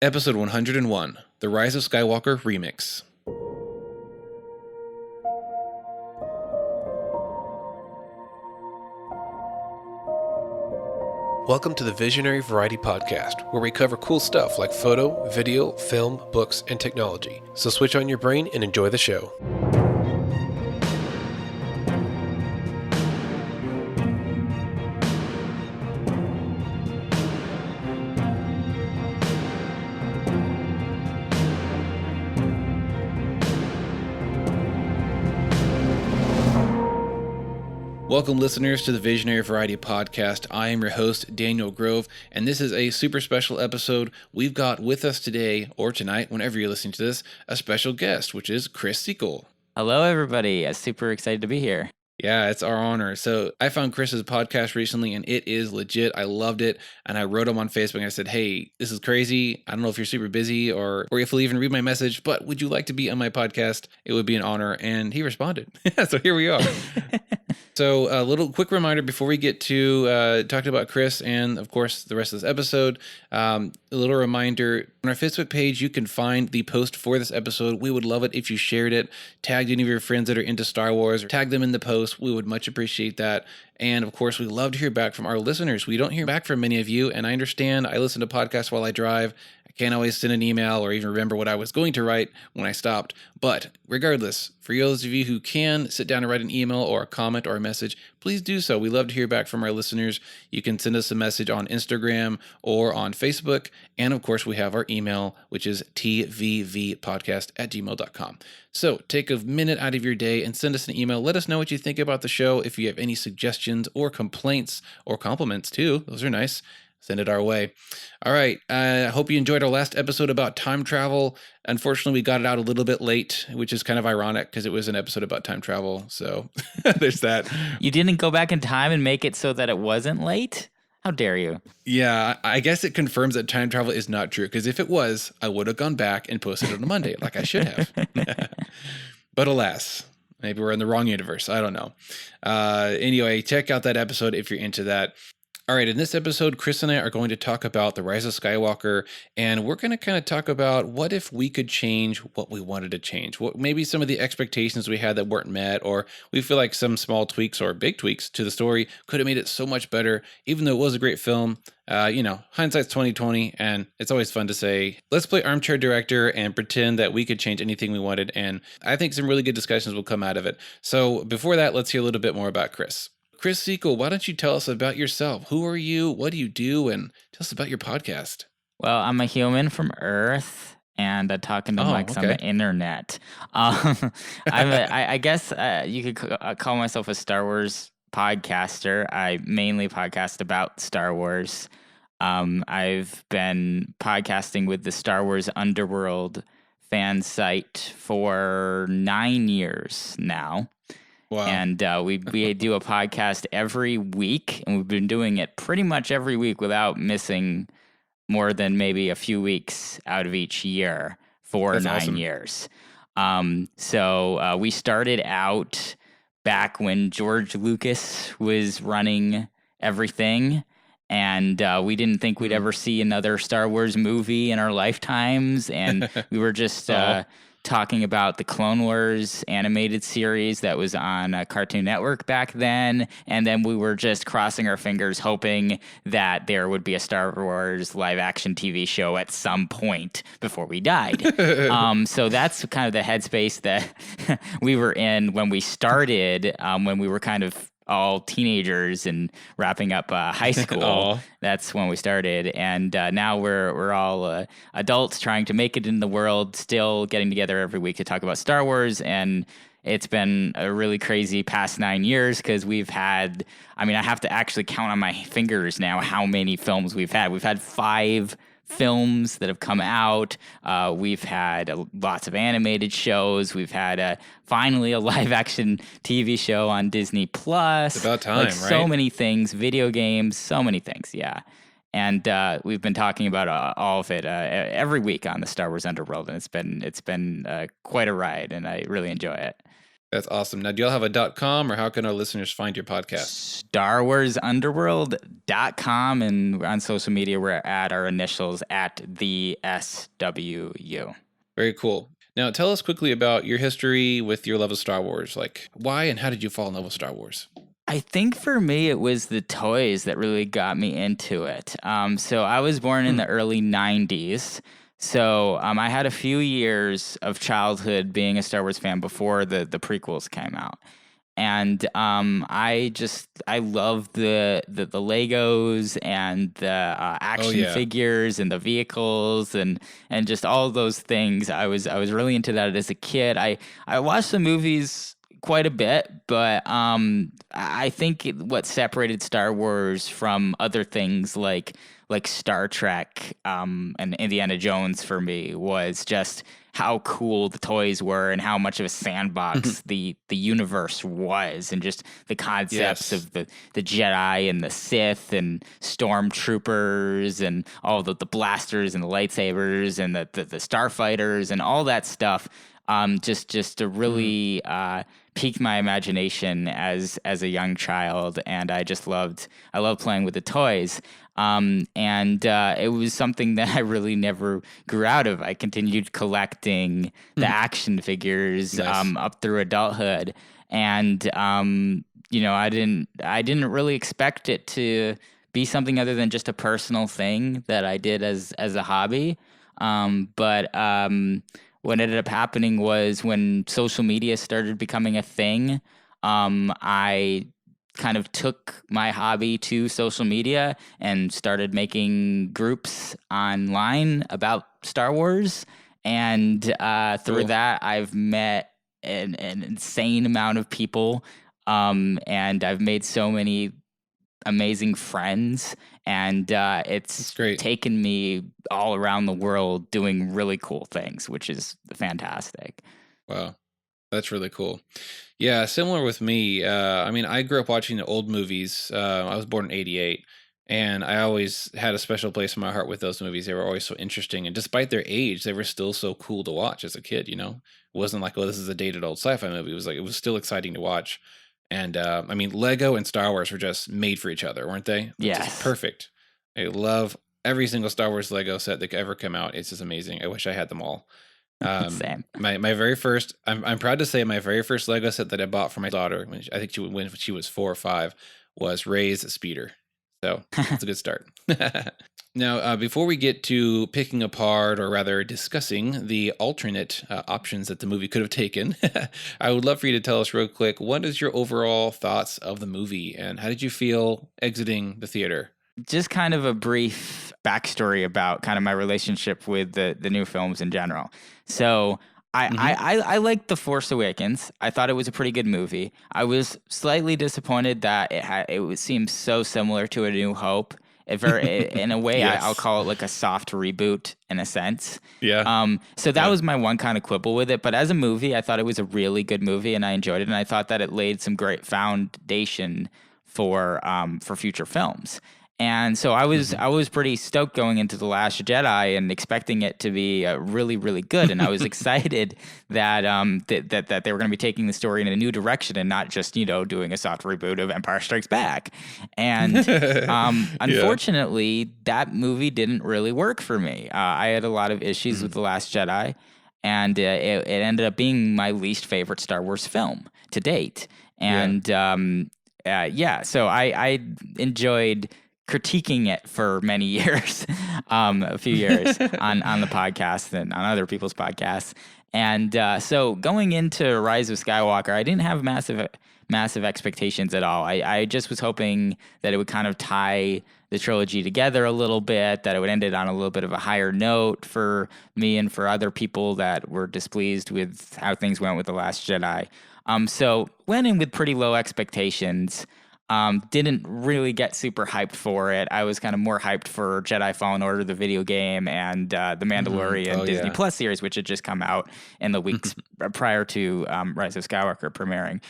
Episode 101, The Rise of Skywalker Remix. Welcome to the Visionary Variety Podcast, where we cover cool stuff like photo, video, film, books, and technology. So switch on your brain and enjoy the show. Welcome, listeners, to the Visionary Variety Podcast. I am your host, Daniel Grove, and this is a super special episode. We've got with us today, or tonight, whenever you're listening to this, a special guest, which is Chris Seekell. Hello, everybody. I'm super excited to be here. Yeah, it's our honor. So I found Chris's podcast recently, and it is legit. I loved it, and I wrote him on Facebook, and I said, hey, this is crazy. I don't know if you're super busy or if you'll even read my message, but would you like to be on my podcast? It would be an honor, and he responded. So here we are. So a little quick reminder before we get to talking about Chris and, of course, the rest of this episode. A little reminder, on our Facebook page, you can find the post for this episode. We would love it if you shared it, tagged any of your friends that are into Star Wars, or tag them in the post. We would much appreciate that. And, of course, we love to hear back from our listeners. We don't hear back from many of you, and I understand. I listen to podcasts while I drive. I can't always send an email or even remember what I was going to write when I stopped. But regardless, for those of you who can sit down and write an email or a comment or a message, please do so. We love to hear back from our listeners. You can send us a message on Instagram or on Facebook. And, of course, we have our email, which is tvvpodcast@gmail.com. So take a minute out of your day and send us an email. Let us know what you think about the show. If you have any suggestions or complaints or compliments too, those are nice. Send it our way. All right. I hope you enjoyed our last episode about time travel. Unfortunately, we got it out a little bit late, which is kind of ironic because it was an episode about time travel. So there's that. You didn't go back in time and make it so that it wasn't late? How dare you? Yeah, I guess it confirms that time travel is not true, because if it was, I would have gone back and posted it on Monday like I should have. But alas, maybe we're in the wrong universe. I don't know. Anyway, check out that episode if you're into that. All right, in this episode, Chris and I are going to talk about The Rise of Skywalker, and we're going to kind of talk about what if we could change what we wanted to change, what maybe some of the expectations we had that weren't met, or we feel like some small tweaks or big tweaks to the story could have made it so much better, even though it was a great film. Hindsight's 2020, and it's always fun to say, let's play armchair director and pretend that we could change anything we wanted, and I think some really good discussions will come out of it. So before that, let's hear a little bit more about Chris. Chris Seekell, why don't you tell us about yourself? Who are you? What do you do? And tell us about your podcast. Well, I'm a human from Earth, and I talk into mics on the internet. I guess you could call myself a Star Wars podcaster. I mainly podcast about Star Wars. I've been podcasting with the Star Wars Underworld fan site for 9 years now. Wow. And we do a podcast every week, and we've been doing it pretty much every week without missing more than maybe a few weeks out of each year for That's 9 awesome. Years. So we started out back when George Lucas was running everything, and we didn't think we'd ever see another Star Wars movie in our lifetimes, and we were just talking about the Clone Wars animated series that was on Cartoon Network back then, and then we were just crossing our fingers hoping that there would be a Star Wars live-action TV show at some point before we died. So that's kind of the headspace that we were in when we started, when we were kind of all teenagers and wrapping up high school. That's when we started, and now we're all adults trying to make it in the world, still getting together every week to talk about Star Wars. And it's been a really crazy past 9 years, because we've had, I have to actually count on my fingers now how many films we've had. We've had 5 films that have come out. We've had lots of animated shows. We've had finally a live action TV show on Disney Plus. It's about time, right? So many things, video games, so many things. Yeah. And we've been talking about all of it every week on the Star Wars Underworld, and it's been quite a ride, and I really enjoy it. That's awesome. Now, do y'all have a .com, or how can our listeners find your podcast? StarWarsUnderworld.com, and on social media, we're at our initials at the SWU. Very cool. Now, tell us quickly about your history with your love of Star Wars. Like, why and how did you fall in love with Star Wars? I think for me, it was the toys that really got me into it. So I was born in the early 90s. So I had a few years of childhood being a Star Wars fan before the prequels came out. And I love the Legos and the action figures and the vehicles and just all those things. I was really into that as a kid. I watched the movies quite a bit, but I think what separated Star Wars from other things like Star Trek and Indiana Jones for me was just how cool the toys were and how much of a sandbox the universe was, and just the concepts of the Jedi and the Sith and stormtroopers and all the blasters and the lightsabers and the starfighters and all that stuff. Just to really piqued my imagination as a young child, and I loved playing with the toys. And it was something that I really never grew out of. I continued collecting the action figures up through adulthood, and I didn't really expect it to be something other than just a personal thing that I did as a hobby. But what ended up happening was when social media started becoming a thing, I kind of took my hobby to social media and started making groups online about Star Wars. And through that, I've met an insane amount of people, and I've made so many amazing friends, and it's taken me all around the world doing really cool things, which is fantastic. Wow, that's really cool. Yeah, similar with me. I grew up watching the old movies. I was born in '88, and I always had a special place in my heart with those movies. They were always so interesting, and despite their age, they were still so cool to watch as a kid. It wasn't like, oh, this is a dated old sci-fi movie. It was still exciting to watch. And Lego and Star Wars were just made for each other, weren't they? Yes. Just perfect. I love every single Star Wars Lego set that could ever come out. It's just amazing. I wish I had them all. Same. My very first, I'm proud to say my very first Lego set that I bought for my daughter, when she was 4 or 5, was Rey's speeder. So that's a good start. Now, before we get to picking apart, or rather discussing the alternate options that the movie could have taken, I would love for you to tell us real quick, what is your overall thoughts of the movie, and how did you feel exiting the theater? Just kind of a brief backstory about kind of my relationship with the new films in general. So I liked The Force Awakens. I thought it was a pretty good movie. I was slightly disappointed that it seemed so similar to A New Hope. In a way, yes. I'll call it like a soft reboot in a sense. Yeah. So that was my one kind of quibble with it. But as a movie, I thought it was a really good movie, and I enjoyed it. And I thought that it laid some great foundation for future films. And so I was pretty stoked going into The Last Jedi and expecting it to be really, really good. And I was excited that that they were going to be taking the story in a new direction and not just, doing a soft reboot of Empire Strikes Back. And unfortunately, that movie didn't really work for me. I had a lot of issues with The Last Jedi, and it ended up being my least favorite Star Wars film to date. And so I enjoyed critiquing it for many years, a few years on the podcast and on other people's podcasts. And so going into Rise of Skywalker, I didn't have massive expectations at all. I just was hoping that it would kind of tie the trilogy together a little bit, that it would end it on a little bit of a higher note for me and for other people that were displeased with how things went with The Last Jedi. So went in with pretty low expectations. Didn't really get super hyped for it. I was kind of more hyped for Jedi Fallen Order, the video game, and The Mandalorian Disney Plus series, which had just come out in the weeks prior to Rise of Skywalker premiering.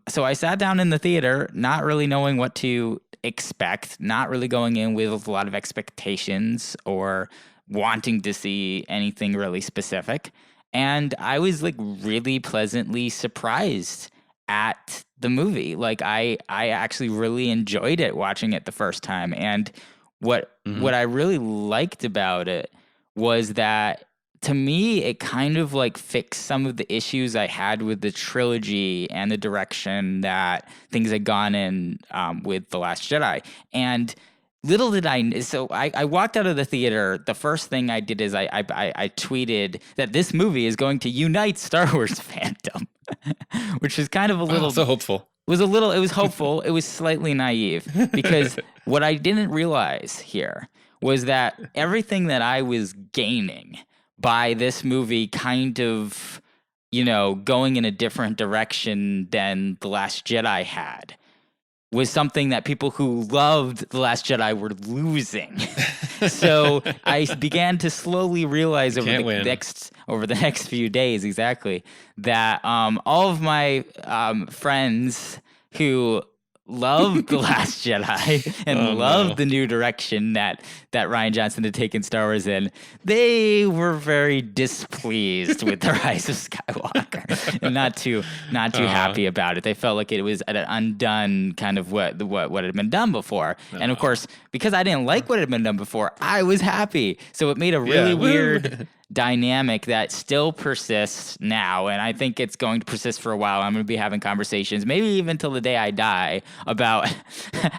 So I sat down in the theater, not really knowing what to expect, not really going in with a lot of expectations or wanting to see anything really specific. and I was like really pleasantly surprised at the movie. Like I actually really enjoyed it watching it the first time. And what I really liked about it was that, to me, it kind of like fixed some of the issues I had with the trilogy and the direction that things had gone in with The Last Jedi. And little did I walked out of the theater. The first thing I did is I tweeted that this movie is going to unite Star Wars fandom, which is kind of a little so hopeful. It was hopeful. It was slightly naive, because what I didn't realize here was that everything that I was gaining by this movie kind of, going in a different direction than The Last Jedi had, was something that people who loved The Last Jedi were losing. So I began to slowly realize over the next few days, exactly, that all of my friends who loved The Last Jedi and loved the new direction that Rian Johnson had taken Star Wars in, they were very displeased with The Rise of Skywalker and not too happy about it. They felt like it was an undone kind of what had been done before. And of course, because I didn't like what had been done before, I was happy. So it made a really weird dynamic that still persists now, and I think it's going to persist for a while. I'm going to be having conversations, maybe even till the day I die, about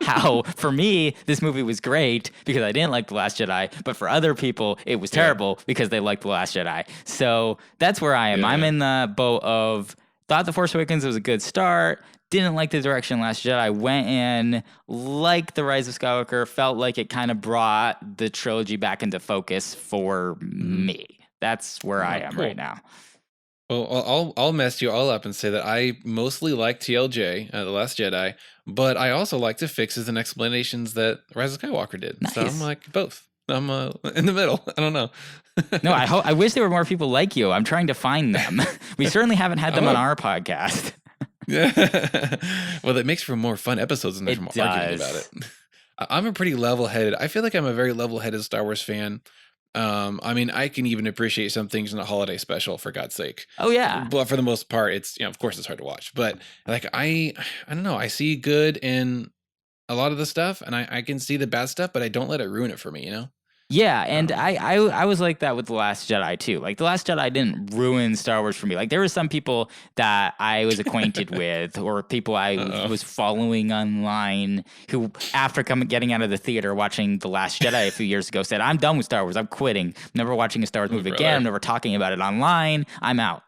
how, for me, this movie was great because I didn't like The Last Jedi, but for other people, it was terrible because they liked The Last Jedi. So that's where I am. I'm in the boat of thought The Force Awakens was a good start, didn't like the direction Last Jedi went in, like The Rise of Skywalker, felt like it kind of brought the trilogy back into focus for me. That's where I am right now. Well, I'll mess you all up and say that I mostly like TLJ, The Last Jedi, but I also like the fixes and explanations that Rise of Skywalker did. Nice. So I'm like both. I'm in the middle. I don't know. No, I wish there were more people like you. I'm trying to find them. We certainly haven't had them on our podcast. Yeah. Well, it makes for more fun episodes and there's more arguing about it. I'm a pretty level-headed. I feel like I'm a very level-headed Star Wars fan. I mean, I can even appreciate some things in a holiday special, for God's sake. Oh yeah. But for the most part, it's, of course it's hard to watch, but like, I don't know. I see good in a lot of the stuff and I can see the bad stuff, but I don't let it ruin it for me, Yeah, and I was like that with The Last Jedi too. Like The Last Jedi didn't ruin Star Wars for me. Like there were some people that I was acquainted with, or people I was following online, who after getting out of the theater watching The Last Jedi a few years ago said, "I'm done with Star Wars. I'm quitting. I'm never watching a Star Wars movie again. I'm never talking about it online. I'm out."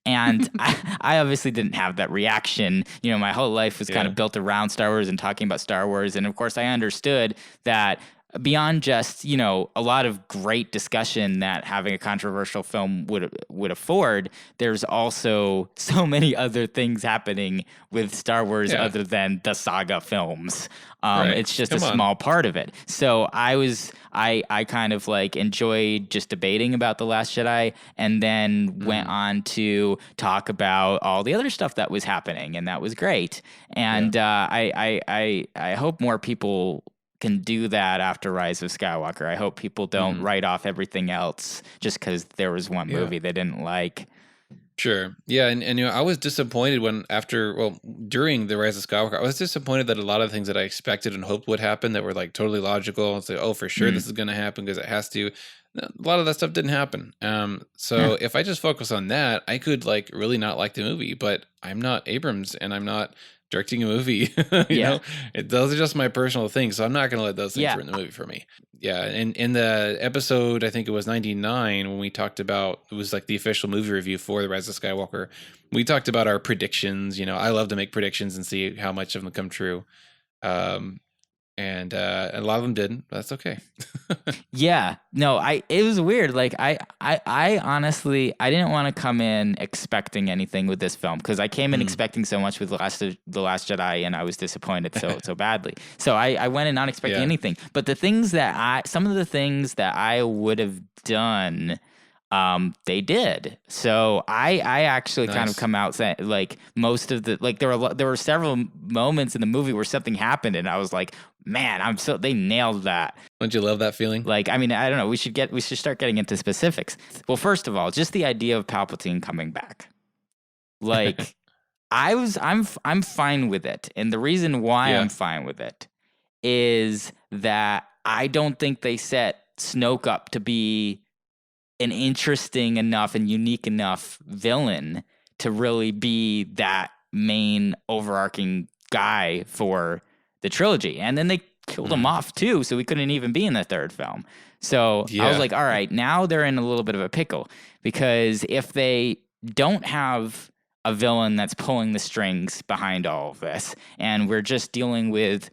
And I obviously didn't have that reaction. My whole life was kind of built around Star Wars and talking about Star Wars, and of course I understood that beyond just, a lot of great discussion that having a controversial film would afford, there's also so many other things happening with Star Wars other than the saga films. It's just a small part of it. So I kind of like enjoyed just debating about The Last Jedi, and then went on to talk about all the other stuff that was happening, and that was great. And I hope more people can do that after Rise of Skywalker. I hope people don't write off everything else just because there was one movie they didn't like. Sure. Yeah. And I was disappointed during the Rise of Skywalker, I was disappointed that a lot of things that I expected and hoped would happen that were like totally logical. It's like, oh, for sure this is going to happen because it has to. A lot of that stuff didn't happen. So if I just focus on that, I could like really not like the movie, but I'm not Abrams and I'm not directing a movie. you know, those are just my personal things. So I'm not going to let those things ruin the movie for me. Yeah. And in the episode, I think it was 99, when we talked about, it was like the official movie review for The Rise of Skywalker. We talked about our predictions. I love to make predictions and see how much of them come true. And a lot of them didn't. But that's okay. Yeah, no, it was weird. Like I honestly, I didn't want to come in expecting anything with this film, because I came in expecting so much with the Last Jedi, and I was disappointed so badly. So I went in not expecting anything. But some of the things that I would have done, They did. So I actually kind of Nice. come out saying like most of the like there were several moments in the movie where something happened and I was like, man, they nailed that. Don't you love that feeling? Like, I mean, I don't know. We should start getting into specifics. Well, first of all, just the idea of Palpatine coming back. Like, I'm fine with it, and the reason why Yeah. I'm fine with it is that I don't think they set Snoke up to be an interesting enough and unique enough villain to really be that main overarching guy for the trilogy. And then they killed him off too, so he couldn't even be in the third film. So I was Yeah. like, all right, now they're in a little bit of a pickle because if they don't have a villain that's pulling the strings behind all of this, and we're just dealing with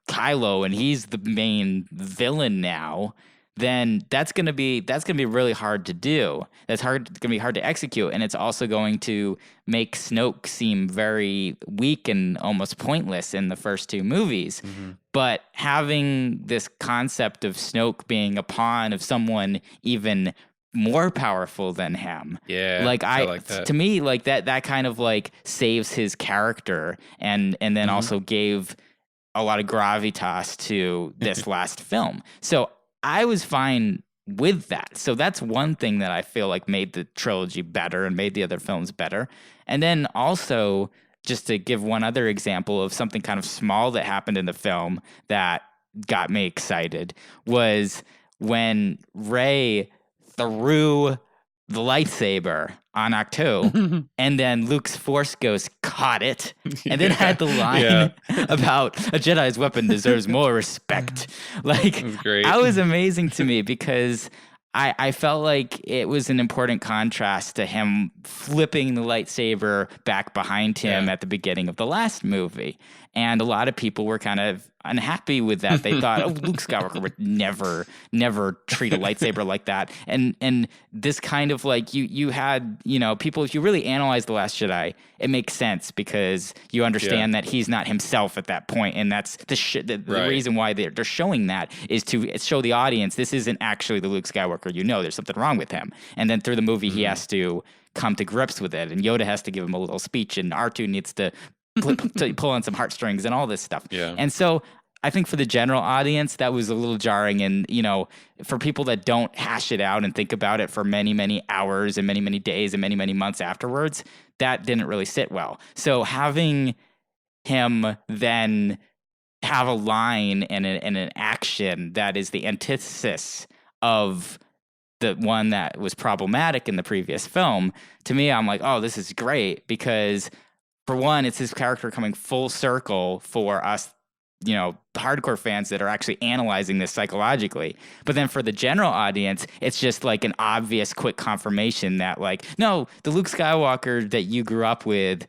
Kylo and he's the main villain now, then that's gonna be really hard to do. Gonna be hard to execute, and it's also going to make Snoke seem very weak and almost pointless in the first two movies. Mm-hmm. But having this concept of Snoke being a pawn of someone even more powerful than him, Yeah, like I like that. to me, like that kind of like saves his character, and then also gave a lot of gravitas to this last film. So I was fine with that. So that's one thing that I feel like made the trilogy better and made the other films better. And then also, just to give one other example of something kind of small that happened in the film that got me excited, was when Rey threw the lightsaber on Ahch-To, and then Luke's Force Ghost caught it, and then had the line about a Jedi's weapon deserves more respect. Like, that was amazing to me because I felt like it was an important contrast to him flipping the lightsaber back behind him at the beginning of the last movie. And a lot of people were kind of unhappy with that. They thought, oh, Luke Skywalker would never treat a lightsaber like that. And this kind of like you had, people, if you really analyze The Last Jedi, it makes sense because you understand that he's not himself at that point. And that's the reason why they're showing that is to show the audience this isn't actually the Luke Skywalker. There's something wrong with him. And then through the movie, he has to come to grips with it. And Yoda has to give him a little speech, and R2 needs to pull on some heartstrings and all this stuff. Yeah. And so I think for the general audience, that was a little jarring. And, for people that don't hash it out and think about it for many, many hours and many, many days and many, many months afterwards, that didn't really sit well. So having him then have a line and an action that is the antithesis of the one that was problematic in the previous film, to me, I'm like, oh, this is great because, for one, it's his character coming full circle for us, hardcore fans that are actually analyzing this psychologically. But then for the general audience, it's just like an obvious quick confirmation that, like, no, the Luke Skywalker that you grew up with,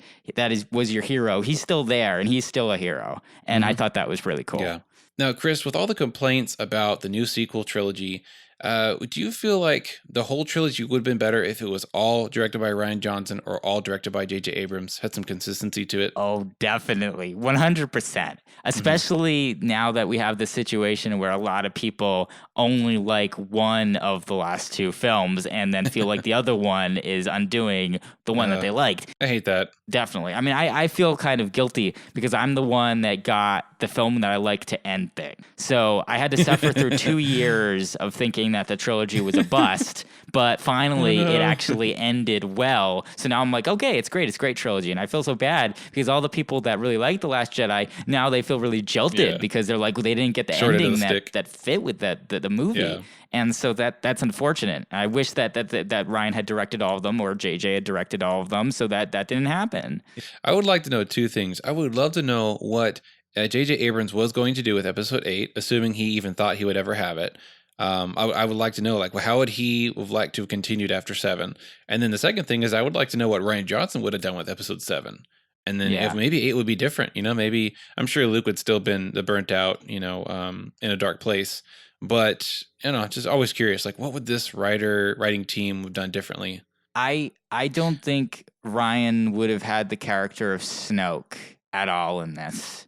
was your hero. He's still there and he's still a hero. And I thought that was really cool. Yeah. Now, Chris, with all the complaints about the new sequel trilogy, do you feel like the whole trilogy would have been better if it was all directed by Rian Johnson or all directed by J.J. Abrams? Had some consistency to it? Oh, definitely. 100%. Especially now that we have this situation where a lot of people only like one of the last two films and then feel like the other one is undoing the one that they liked. I hate that. Definitely. I mean, I feel kind of guilty because I'm the one that got the film that I like to end thing. So I had to suffer through 2 years of thinking that the trilogy was a bust, but finally it actually ended well. So now I'm like, okay, it's great. It's a great trilogy. And I feel so bad because all the people that really like The Last Jedi, now they feel really jilted because they're like, well, they didn't get the ending that fit with the movie. Yeah. And so that's unfortunate. I wish that Ryan had directed all of them or JJ had directed all of them so that didn't happen. I would like to know two things. I would love to know what J.J. Abrams was going to do with Episode 8, assuming he even thought he would ever have it. I would like to know, like, well, how would he have liked to have continued after 7? And then the second thing is I would like to know what Rian Johnson would have done with Episode 7. And then if maybe 8 would be different, maybe I'm sure Luke would still been the burnt out, in a dark place. But, just always curious, like, what would this writing team have done differently? I don't think Ryan would have had the character of Snoke at all in this.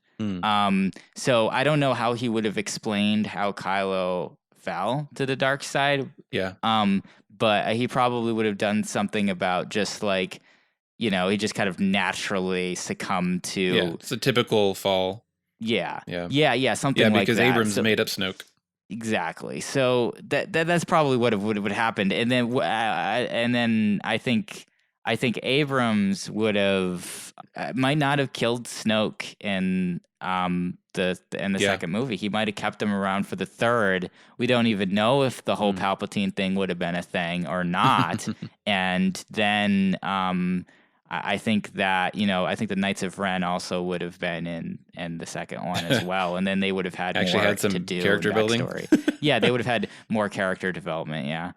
So I don't know how he would have explained how Kylo fell to the dark side. Yeah. but he probably would have done something about just like, he just kind of naturally succumbed Yeah, to, it's a typical fall. yeah, Yeah. yeah, something Yeah, like because that. Abrams So made up Snoke. exactly. So that's probably what would happened. And then I think Abrams would have might not have killed Snoke in the Yeah. second movie. He might have kept him around for the third. We don't even know if the whole Palpatine thing would have been a thing or not. And then I think that I think the Knights of Ren also would have been in the second one as well, and then they would have had Actually more had some to do character in building. backstory. Yeah, they would have had more character development. Yeah.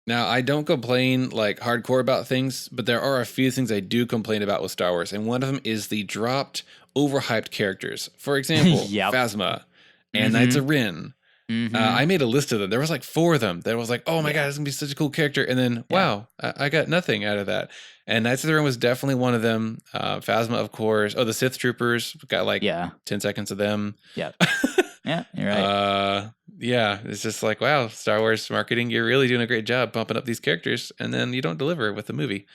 Now, I don't complain like hardcore about things, but there are a few things I do complain about with Star Wars, and one of them is the dropped, overhyped characters. For example, Yep. Phasma and Knights of Ren. I made a list of them. There was like 4 of them. That was like, oh my god, it's gonna be such a cool character. And then, wow, I got nothing out of that. And Knights of the Ren was definitely one of them. Phasma, of course. Oh, the Sith Troopers got like 10 seconds of them. Yeah. Yeah, you're right. Yeah, it's just like, wow, Star Wars marketing, you're really doing a great job pumping up these characters, and then you don't deliver with the movie.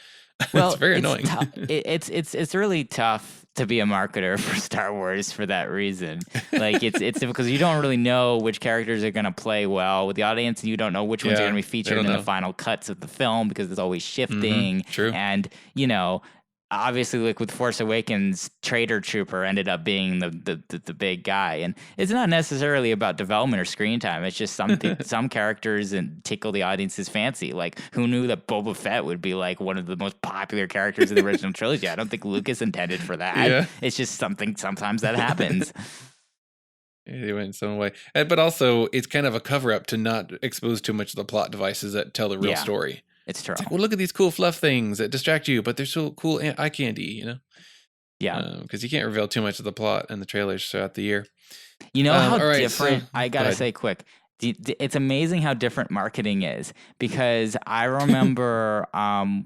Well, it's very annoying. It's really tough to be a marketer for Star Wars for that reason. Like it's because you don't really know which characters are going to play well with the audience, and you don't know which ones are going to be featured in the final cuts of the film because it's always shifting. True. And obviously, like with Force Awakens, Traitor Trooper ended up being the big guy, and it's not necessarily about development or screen time. It's just some characters and tickle the audience's fancy. Like, who knew that Boba Fett would be like one of the most popular characters in the original trilogy? I don't think Lucas intended for that. Yeah. It's just something sometimes that happens. They went some way, but also it's kind of a cover up to not expose too much of the plot devices that tell the real story. It's true. It's like, well, look at these cool fluff things that distract you, but they're so cool eye candy, Yeah. Because you can't reveal too much of the plot in the trailers throughout the year. How different, I gotta say quick, it's amazing how different marketing is, because I remember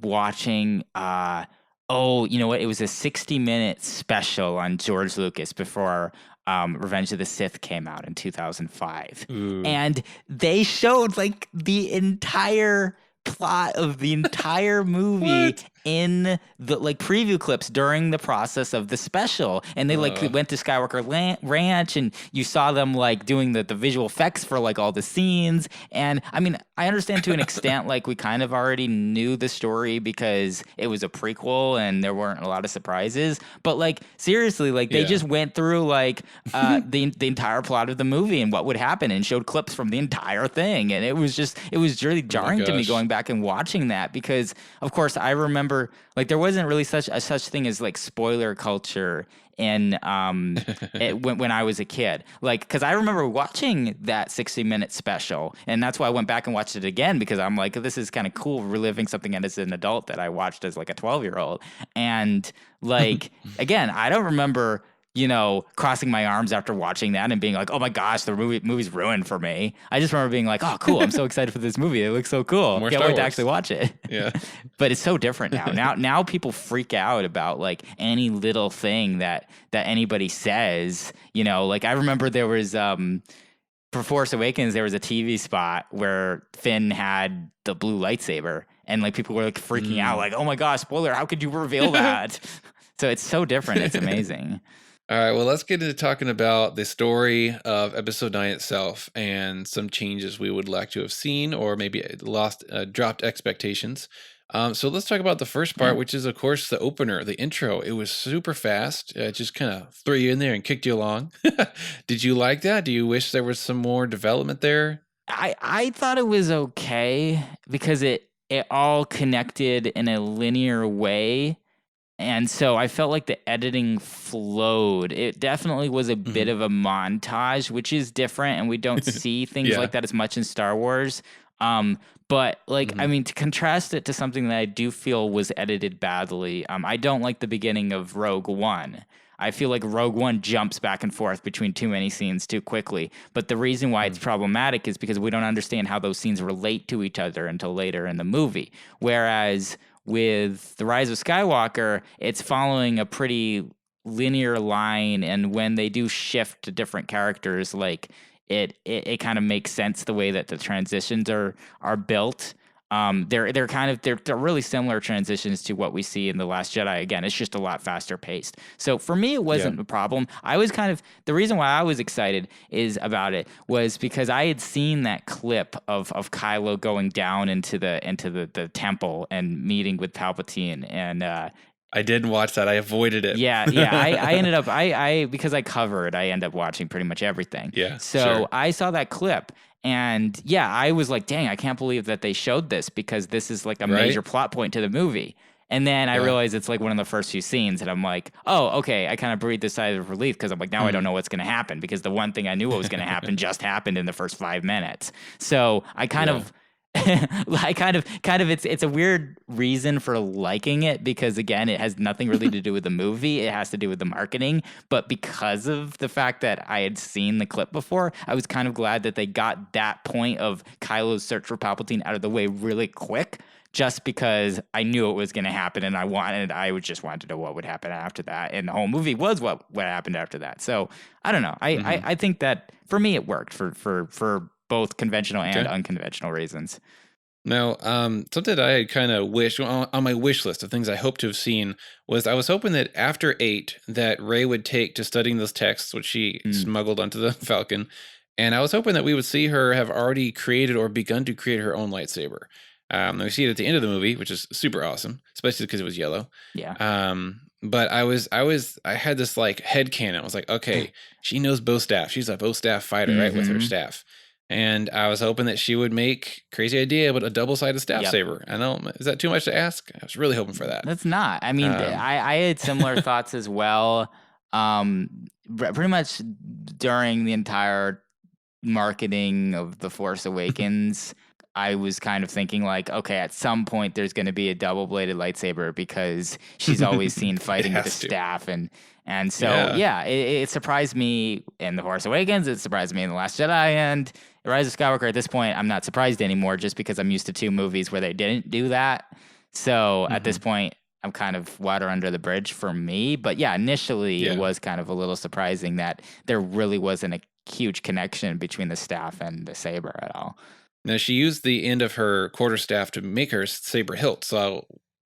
watching, it was a 60-minute special on George Lucas before Revenge of the Sith came out in 2005. Ooh. And they showed like the entire plot of the entire movie in the like preview clips during the process of the special, and they went to Skywalker Ranch, and you saw them like doing the visual effects for like all the scenes. And I mean, I understand to an extent like we kind of already knew the story because it was a prequel and there weren't a lot of surprises, but like seriously, like they just went through like the entire plot of the movie and what would happen, and showed clips from the entire thing, and it was really jarring to me going back and watching that, because of course I remember like there wasn't really such thing as like spoiler culture in when I was a kid, like, because I remember watching that 60-minute special, and that's why I went back and watched it again, because I'm like, this is kind of cool reliving something as an adult that I watched as like a 12-year-old. And like again, I don't remember crossing my arms after watching that and being like, oh my gosh, the movie's ruined for me. I just remember being like, oh cool, I'm so excited for this movie. It looks so cool. Can't wait to actually watch it. Yeah. But it's so different now. Now people freak out about like any little thing that anybody says. Like I remember there was for Force Awakens, there was a TV spot where Finn had the blue lightsaber, and like people were like freaking out, like, oh my gosh, spoiler, how could you reveal that? So it's so different. It's amazing. All right, well, let's get into talking about the story of Episode 9 itself and some changes we would like to have seen, or maybe dropped expectations. So let's talk about the first part, which is, of course, the opener, the intro. It was super fast. It just kind of threw you in there and kicked you along. Did you like that? Do you wish there was some more development there? I thought it was okay, because it all connected in a linear way. And so I felt like the editing flowed. It definitely was a bit of a montage, which is different, and we don't see things like that as much in Star Wars. But like, I mean, to contrast it to something that I do feel was edited badly, I don't like the beginning of Rogue One. I feel like Rogue One jumps back and forth between too many scenes too quickly. But the reason why it's problematic is because we don't understand how those scenes relate to each other until later in the movie. Whereas with The Rise of Skywalker, it's following a pretty linear line, and when they do shift to different characters, like it kind of makes sense the way that the transitions are built. They're really similar transitions to what we see in The Last Jedi. Again, it's just a lot faster paced. So for me, it wasn't a problem. I was the reason why I was excited about it was because I had seen that clip of Kylo going down into the temple and meeting with Palpatine, and I didn't watch that. I avoided it. Yeah. I ended up because I end up watching pretty much everything. Yeah. So sure. I saw that clip. And yeah, I was like, dang, I can't believe that they showed this because this is like a major plot point to the movie. And then I realized it's like one of the first few scenes, and I'm like, oh, okay. I kind of breathed a sigh of relief because I'm like, now I don't know what's going to happen because the one thing I knew what was going to happen just happened in the first 5 minutes. So I kind of. It's a weird reason for liking it because again it has nothing really to do with the movie, it has to do with the marketing, but because of the fact that I had seen the clip before, I was kind of glad that they got that point of Kylo's search for Palpatine out of the way really quick, just because I knew it was going to happen and I just wanted to know what would happen after that, and the whole movie was what happened after that. So I don't know, I think that for me it worked for both conventional and unconventional reasons. Now, something that I had kind of wished on my wish list of things I hope to have seen was I was hoping that after 8 that Rey would take to studying those texts, which she smuggled onto the Falcon, and I was hoping that we would see her have already created or begun to create her own lightsaber. We see it at the end of the movie, which is super awesome, especially because it was yellow. Yeah. But I had this like headcanon. I was like, okay, she knows bow staff. She's a bow staff fighter, right, with her staff. And I was hoping that she would make, crazy idea, but a double-sided staff saber. I know, is that too much to ask? I was really hoping for that. That's not. I mean, I had similar thoughts as well. Pretty much during the entire marketing of The Force Awakens, I was kind of thinking like, okay, at some point there's going to be a double-bladed lightsaber because she's always seen fighting with the staff, and so it surprised me in The Force Awakens. It surprised me in The Last Jedi, and Rise of Skywalker. At this point, I'm not surprised anymore, just because I'm used to 2 movies where they didn't do that. So at this point, I'm kind of water under the bridge for me. But yeah, initially it was kind of a little surprising that there really wasn't a huge connection between the staff and the saber at all. Now, she used the end of her quarterstaff to make her saber hilt. So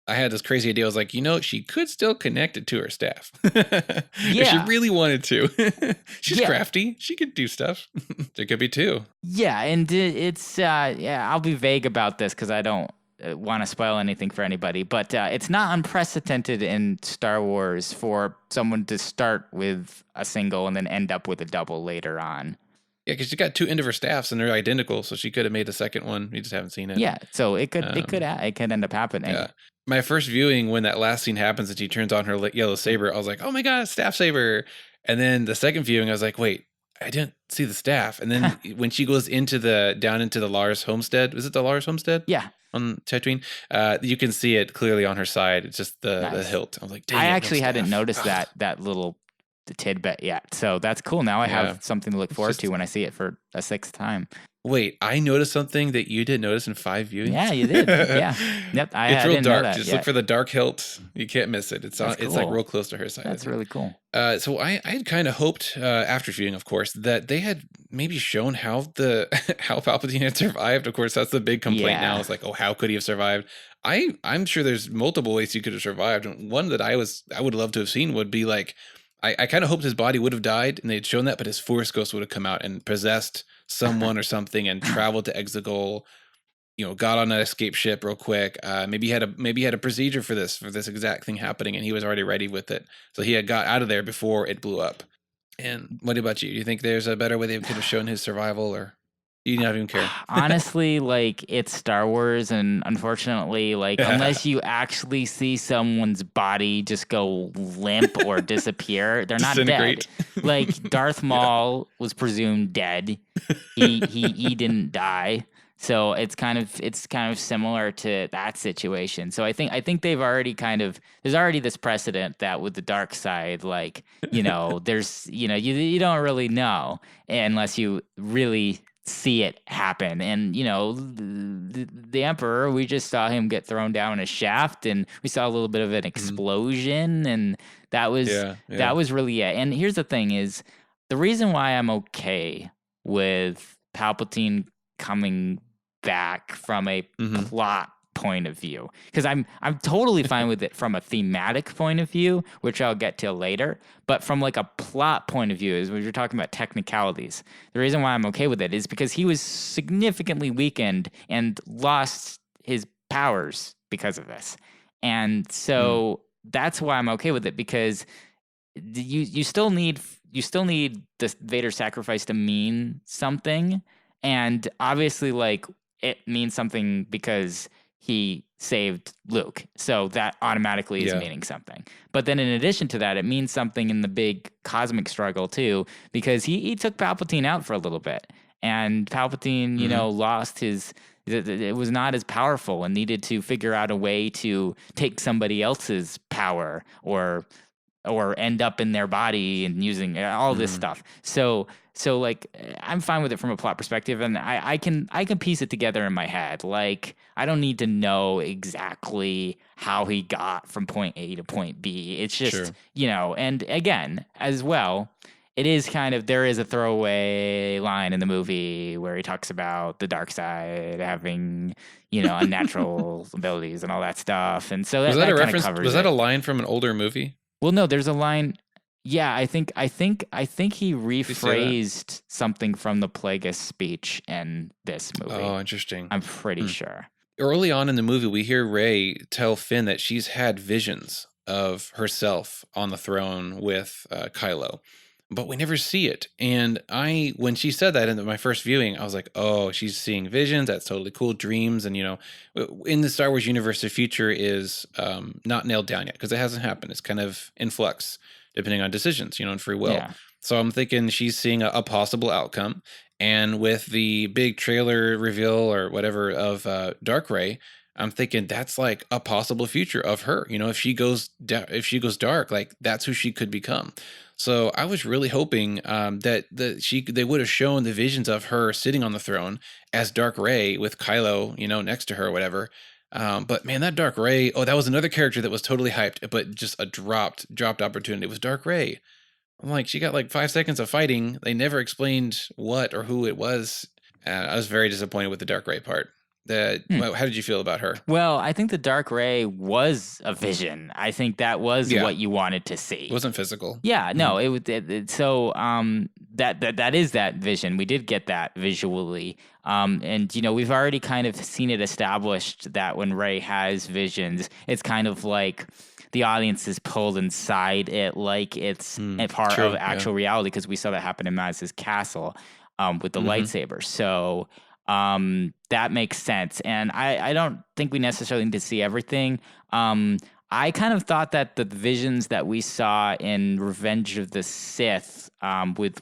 I had this crazy idea. I was like, she could still connect it to her staff. If she really wanted to. She's crafty. She could do stuff. There could be 2. Yeah, and it's, I'll be vague about this because I don't want to spoil anything for anybody, but it's not unprecedented in Star Wars for someone to start with a single and then end up with a double later on. Yeah, because she got 2 end of her staffs and they're identical, so she could have made a second one. We just haven't seen it. Yeah, so it could end up happening. Yeah. My first viewing, when that last scene happens and she turns on her yellow saber, I was like, "Oh my god, staff saber!" And then the second viewing, I was like, "Wait, I didn't see the staff." And then when she goes down into the Lars homestead, was it the Lars homestead? Yeah, on Tatooine, you can see it clearly on her side. It's just the hilt. I was like, dang, I actually hadn't noticed that little tidbit yet. So that's cool. Now I have something to look forward to when I see it for a 6th time. Wait, I noticed something that you didn't notice in 5 viewings? Yeah, you did. Yeah. Yep. It's real dark. Just look for the dark hilt. You can't miss it. It's cool. It's like real close to her side. That's really cool. So I had kind of hoped, after viewing, of course, that they had maybe shown how Palpatine had survived. Of course, that's the big complaint now. It's like, oh, how could he have survived? I'm sure there's multiple ways he could have survived. And one that I would love to have seen would be like, I kind of hoped his body would have died and they'd shown that, but his Force ghost would have come out and possessed someone or something and traveled to Exegol, got on an escape ship real quick. Maybe he had a procedure for this exact thing happening and he was already ready with it. So he had got out of there before it blew up. And what about you? Do you think there's a better way they could have shown his survival, or you don't even care? Honestly, like, it's Star Wars, and unfortunately, like, unless you actually see someone's body just go limp or disappear, they're not dead. Like, Darth Maul was presumed dead. He didn't die. So it's kind of similar to that situation. So I think they've already there's already this precedent that with the dark side, like, there's, you don't really know unless you really see it happen. And the Emperor, we just saw him get thrown down a shaft and we saw a little bit of an explosion, and that was really it. And here's the thing is, the reason why I'm okay with Palpatine coming back from a Mm-hmm. plot point of view, because I'm totally fine with it from a thematic point of view, which I'll get to later. But from like a plot point of view, is when you're talking about technicalities. The reason why I'm okay with it is because he was significantly weakened and lost his powers because of this, and so that's why I'm okay with it, because you still need the Vader sacrifice to mean something, and obviously like it means something because he saved Luke, so that automatically is Yeah. meaning something. But then in addition to that, it means something in the big cosmic struggle too, because he took Palpatine out for a little bit, and Palpatine, Mm-hmm. lost his. It was not as powerful and needed to figure out a way to take somebody else's power or end up in their body and using all this Mm-hmm. stuff. So like I'm fine with it from a plot perspective, and I can piece it together in my head. Like I don't need to know exactly how he got from point A to point B. It's just, Sure. and again, as well, it is kind of, there is a throwaway line in the movie where he talks about the dark side having, unnatural abilities and all that stuff. And so Was that, that a that kind of reference? covers Was that it. a line from an older movie? Well, no, there's a line. Yeah, I think he Did he say that? rephrased something from the Plagueis speech in this movie. Oh, interesting. I'm pretty Hmm. sure. Early on in the movie, we hear Rey tell Finn that she's had visions of herself on the throne with Kylo, but we never see it. And when she said that in my first viewing, I was like, oh, she's seeing visions. That's totally cool. Dreams. And, in the Star Wars universe, the future is not nailed down yet because it hasn't happened. It's kind of in flux depending on decisions, and free will. Yeah. So I'm thinking she's seeing a possible outcome. And with the big trailer reveal or whatever of Dark Ray, I'm thinking that's like a possible future of her. If she goes dark, like that's who she could become. So I was really hoping that they would have shown the visions of her sitting on the throne as Dark Ray with Kylo, next to her or whatever. But man, that Dark Ray, oh, that was another character that was totally hyped, but just a dropped opportunity. It was Dark Ray. I'm like, she got like 5 seconds of fighting. They never explained what or who it was. I was very disappointed with the Dark Ray part. How did you feel about her? Well, I think the Dark Ray was a vision. I think that was Yeah, what you wanted to see. it wasn't physical. Yeah, Mhm. no, it was so that is that vision. We did get that visually. And we've already kind of seen it established that when Rey has visions, it's kind of like the audience is pulled inside it like it's a part True, of actual reality, because we saw that happen in Maz's castle with the lightsaber. So that makes sense. And I don't think we necessarily need to see everything. I kind of thought that the visions that we saw in Revenge of the Sith with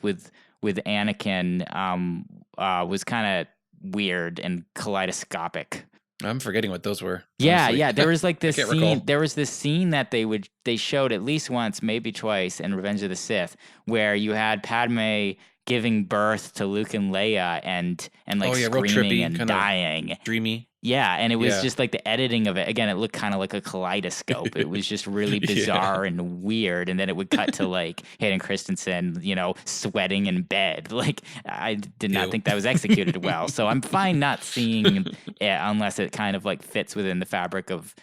Anakin was kind of weird and kaleidoscopic. I'm forgetting what those were. Yeah, Honestly. yeah. There was like this can't scene. recall. There was this scene that they showed at least once, maybe twice, in Revenge of the Sith, where you had Padme giving birth to Luke and Leia and like Oh yeah, real screaming trippy, and kind dying. of dreamy. Yeah, and it was Yeah. just like the editing of it. Again, it looked kind of like a kaleidoscope. It was just really Yeah. bizarre and weird. And then it would cut to like Hayden Christensen, sweating in bed. Like I did not Ew. think that was executed well. So I'm fine not seeing it unless it kind of like fits within the fabric of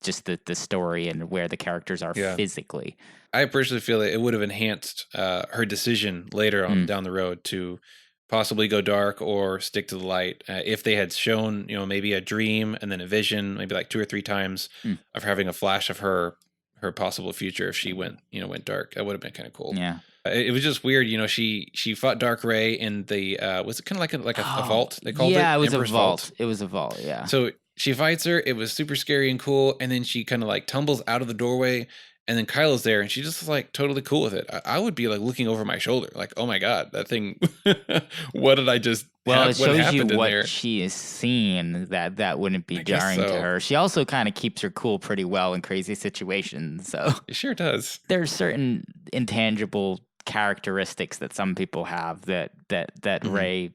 just the story and where the characters are Yeah. physically. I personally feel that it would have enhanced her decision later on down the road to possibly go dark or stick to the light. If they had shown, maybe a dream and then a vision, maybe like 2 or 3 times of having a flash of her possible future if she went dark, that would have been kind of cool. Yeah. It was just weird, she fought Dark Ray in the was it kind of like a vault they called it? Yeah, it was Emperor's a vault. It was a vault, yeah. So she fights her. It was super scary and cool, and then she kind of like tumbles out of the doorway. And then Kylo's there, and she's just like totally cool with it. I would be like looking over my shoulder, like, "Oh my god, that thing! What did I just? Well, it what shows you happened in what there?" she is seeing that wouldn't be I guess jarring to so. her. She also kind of keeps her cool pretty well in crazy situations. So It sure does. there's certain intangible characteristics that some people have that Rey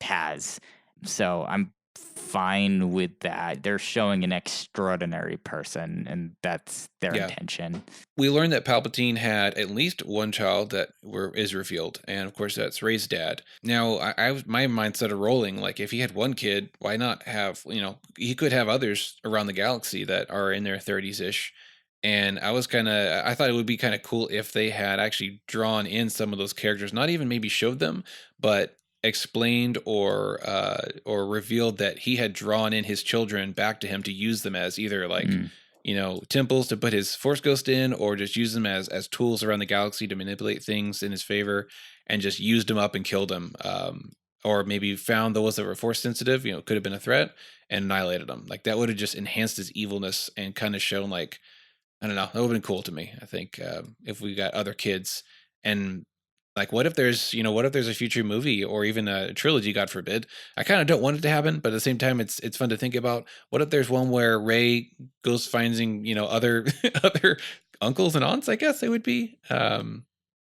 has. So I'm fine with that. They're showing an extraordinary person, and that's their intention. We learned that Palpatine had at least one child that is revealed, and of course that's Rey's dad. Now, my mind started rolling. Like, if he had one kid, why not have, he could have others around the galaxy that are in their 30s ish. And I thought it would be kind of cool if they had actually drawn in some of those characters, not even maybe showed them, but explained or revealed that he had drawn in his children back to him to use them as either temples to put his Force Ghost in, or just use them as tools around the galaxy to manipulate things in his favor, and just used them up and killed them. Or maybe found those that were Force sensitive, could have been a threat, and annihilated them. Like, that would have just enhanced his evilness and kind of shown, like, I don't know, that would have been cool to me. I think if we got other kids, and like, what if there's a future movie or even a trilogy, God forbid. I kind of don't want it to happen, but at the same time, it's fun to think about. What if there's one where Rey goes finding, other other uncles and aunts, I guess they would be.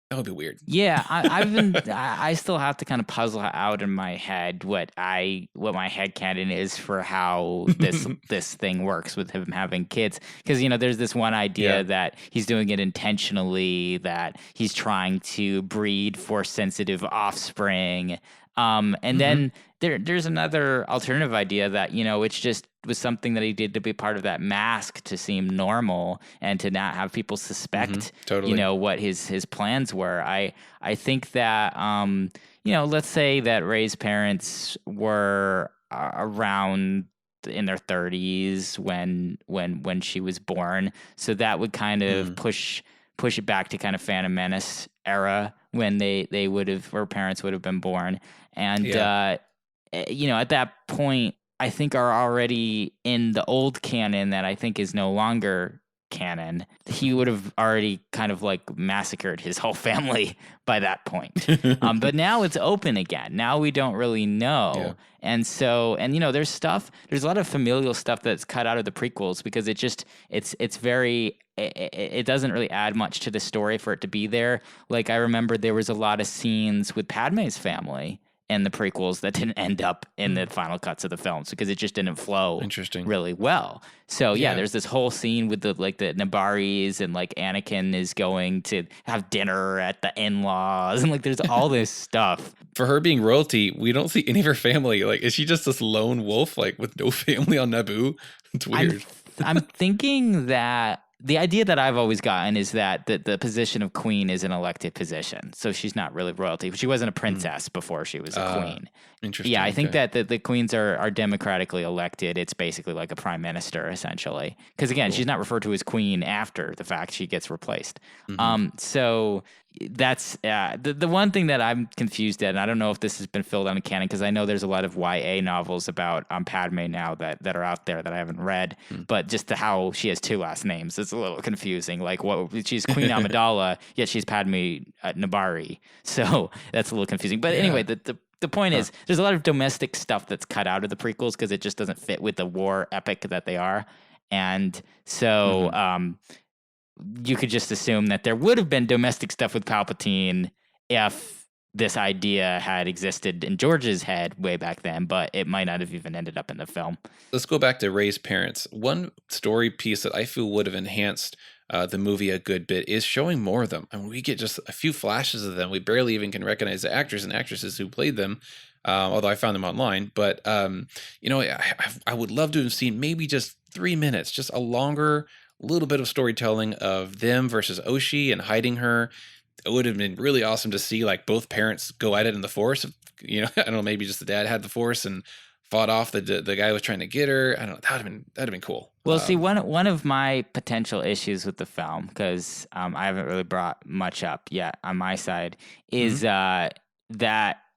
That would be weird. Yeah, I still have to kind of puzzle out in my head what my headcanon is for how this thing works with him having kids. Because, there's this one idea that he's doing it intentionally, that he's trying to breed Force sensitive offspring. And then there's another alternative idea that, it's just was something that he did to be part of that mask to seem normal and to not have people suspect, what his plans were. I think that, let's say that Rey's parents were around in their 30s when she was born. So that would kind of push it back to kind of Phantom Menace era when they would have, her parents would have been born. And, at that point, I think are already in the old canon that I think is no longer canon. He would have already kind of like massacred his whole family by that point. But now it's open again. Now we don't really know. Yeah. And so, there's a lot of familial stuff that's cut out of the prequels because it's very, it doesn't really add much to the story for it to be there. Like, I remember there was a lot of scenes with Padme's family in the prequels that didn't end up in the final cuts of the films because it just didn't flow really well. So there's this whole scene with the Nabaris, and like Anakin is going to have dinner at the in-laws, and like there's all this stuff. For her being royalty, we don't see any of her family. Like, is she just this lone wolf, like with no family on Naboo? It's weird. I'm thinking that the idea that I've always gotten is that the position of queen is an elected position. So she's not really royalty. She wasn't a princess before she was a queen. Interesting. Yeah, I think that the queens are democratically elected. It's basically like a prime minister, essentially. Because, again, she's not referred to as queen after the fact. She gets replaced. So that's the one thing that I'm confused at, and I don't know if this has been filled out in canon, because I know there's a lot of YA novels about Padme now that are out there that I haven't read, but just how she has two last names, it's a little confusing. Like, she's Queen Amidala, yet she's Padme Nabari, so that's a little confusing. But anyway, the point is, there's a lot of domestic stuff that's cut out of the prequels because it just doesn't fit with the war epic that they are, and so you could just assume that there would have been domestic stuff with Palpatine if this idea had existed in George's head way back then, but it might not have even ended up in the film. Let's go back to Rey's parents. One story piece that I feel would have enhanced the movie a good bit is showing more of them. I mean, we get just a few flashes of them. We barely even can recognize the actors and actresses who played them, although I found them online. But, I would love to have seen maybe just 3 minutes, just a longer little bit of storytelling of them versus Oshi and hiding her. It would have been really awesome to see like both parents go at it in the Force. I don't know, maybe just the dad had the Force and fought off the guy who was trying to get her. I don't know. That'd have been cool. Well, see, one of my potential issues with the film, because I haven't really brought much up yet on my side, is that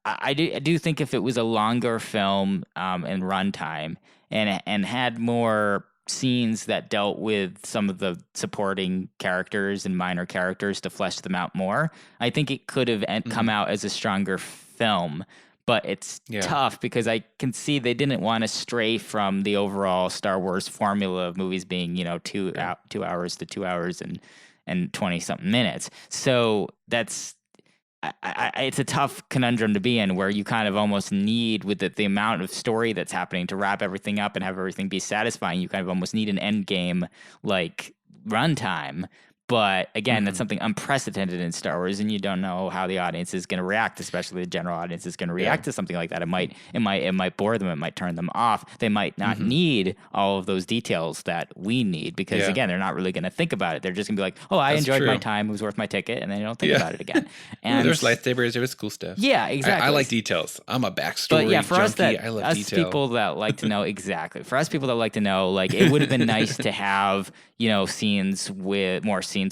I do think if it was a longer film in runtime and had more scenes that dealt with some of the supporting characters and minor characters to flesh them out more, I think it could have come out as a stronger film. But it's tough because I can see they didn't want to stray from the overall Star Wars formula of movies being, 2 hours to 2 hours and 20 something minutes. So it's a tough conundrum to be in, where you kind of almost need, with the amount of story that's happening, to wrap everything up and have everything be satisfying. You kind of almost need an end game like runtime. But again, that's something unprecedented in Star Wars, and you don't know how the audience is going to react, especially the general audience is going to react to something like that. It might bore them. It might turn them off. They might not need all of those details that we need, because again, they're not really going to think about it. They're just going to be like, "Oh, I enjoyed my time. It was worth my ticket," and then they don't think about it again. And there's lightsabers. There's cool stuff. Yeah, exactly. I like details. I'm a backstory. But yeah, for junkie. us, I love detail. people that like to know exactly. For us people that like to know, like, it would have been nice to have, more scenes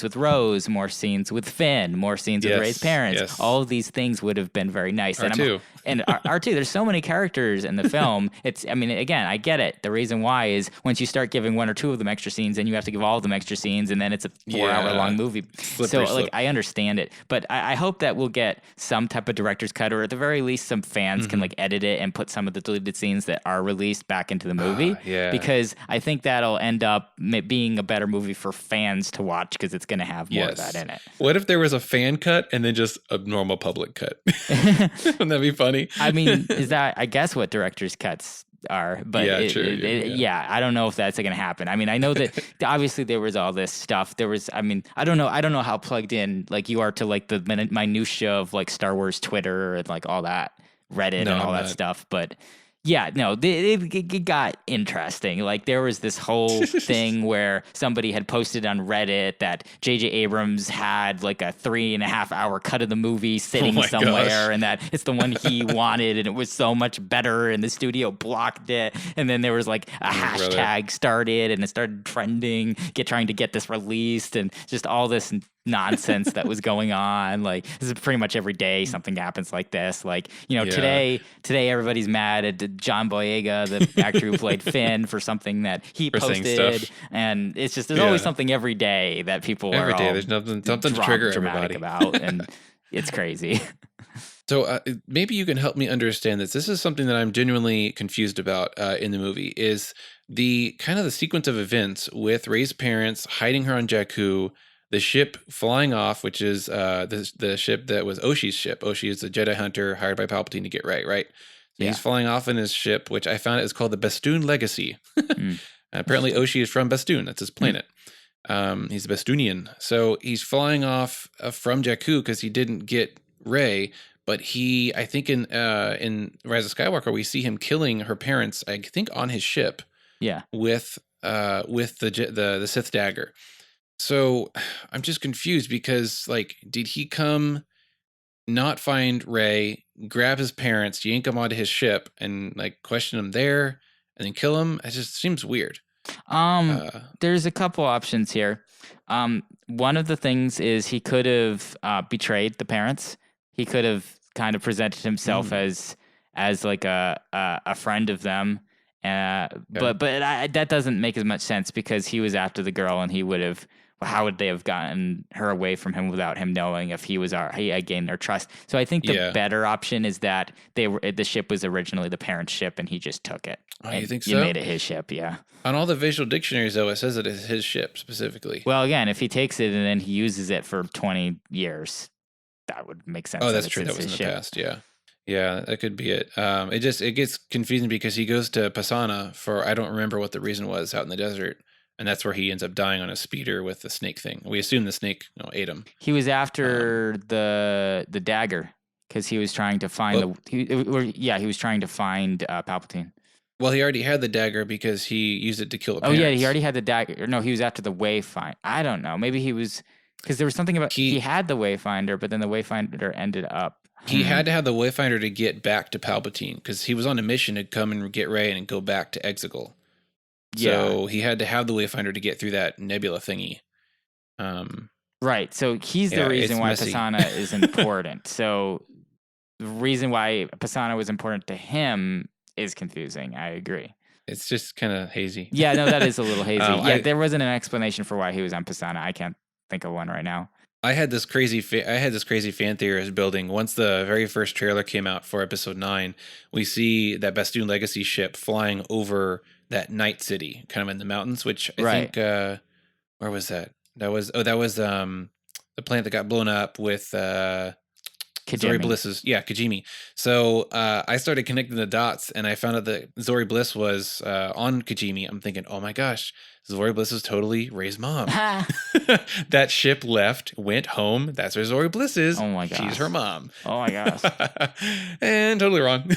with Rose, more scenes with Finn, more scenes with Rey's parents. Yes. All of these things would have been very nice. R2. And R2, there's so many characters in the film. Again, I get it. The reason why is once you start giving one or two of them extra scenes, then you have to give all of them extra scenes, and then it's a 4-hour long movie. Slippery. I understand it, but I hope that we'll get some type of director's cut, or at the very least, some fans can edit it and put some of the deleted scenes that are released back into the movie. Because I think that'll end up being a better movie for fans to watch, because it's going to have more of that in it. What if there was a fan cut and then just a normal public cut? Wouldn't that be funny? Is that, I guess, what director's cuts are? But I don't know if that's going to happen. I know that obviously there was all this stuff. There was, I don't know how plugged in like you are to like the minutia of like Star Wars Twitter and like all that Reddit and all that stuff, but. Yeah, no, it got interesting. Like, there was this whole thing where somebody had posted on Reddit that J.J. Abrams had like a 3.5-hour cut of the movie sitting somewhere, and that it's the one he wanted, and it was so much better, and the studio blocked it. And then there was like a hashtag started, and it started trending, trying to get this released, and just all this nonsense that was going on. Like, this is pretty much every day something happens like this. Like, today everybody's mad at John Boyega, the actor who played Finn, for something that he posted, and it's just there's always something every day that people every are day. All there's something to trigger everybody about, and it's crazy. So maybe you can help me understand this. This is something that I'm genuinely confused about in the movie, is the kind of the sequence of events with Rey's parents hiding her on Jakku, the ship flying off, which is the ship that was Oshi's ship. Oshi is the Jedi hunter hired by Palpatine to get Rey, right? So he's flying off in his ship, which I found is called the Bastoon Legacy. Apparently Oshi is from Bastoon. That's his planet. He's a Bastoonian. So he's flying off from Jakku because he didn't get Rey. But I think in Rise of Skywalker, we see him killing her parents, I think, on his ship. Yeah. With the Sith dagger. So I'm just confused because, like, did he come, not find Rey, grab his parents, yank them onto his ship, and like question them there, and then kill him? It just seems weird. There's a couple options here. One of the things is he could have betrayed the parents. He could have kind of presented himself as like a friend of them. But that doesn't make as much sense, because he was after the girl, and he would have. How would they have gotten her away from him without him knowing if he had gained their trust? So I think the better option is that the ship was originally the parents' ship, and he just took it. Oh, you think so? You made it his ship, yeah. On all the visual dictionaries, though, it says it is his ship specifically. Well, again, if he takes it and then he uses it for 20 years, that would make sense. Oh, that's true. That was in the past, yeah. Yeah, that could be it. It gets confusing because he goes to Pasana for, I don't remember what the reason was, out in the desert. And that's where he ends up dying on a speeder with the snake thing. We assume the snake ate him. He was after the dagger, because he was trying to find he was trying to find Palpatine. Well, he already had the dagger because he used it to kill the parents. Oh yeah, he already had the dagger. No, he was after the Wayfinder. I don't know. Maybe he was, because there was something about he had the Wayfinder, but then the Wayfinder ended up. He had to have the Wayfinder to get back to Palpatine, because he was on a mission to come and get Rey and go back to Exegol. So he had to have the Wayfinder to get through that nebula thingy. Right. So he's the reason why Pasana is important. So the reason why Pasana was important to him is confusing. I agree. It's just kind of hazy. Yeah, no, that is a little hazy. There wasn't an explanation for why he was on Pasana. I can't think of one right now. I had this crazy fan theorist building. Once the very first trailer came out for Episode 9, we see that Bastoon Legacy ship flying over that night city, kind of in the mountains, which I think, where was that? That was the planet that got blown up with, Zori Kajimi. Bliss is, yeah, Kajimi. So I started connecting the dots, and I found out that Zori Bliss was on Kajimi. I'm thinking, oh my gosh, Zori Bliss is totally Rey's mom. That ship left, went home. That's where Zori Bliss is. Oh my gosh. She's her mom. Oh my gosh. And totally wrong.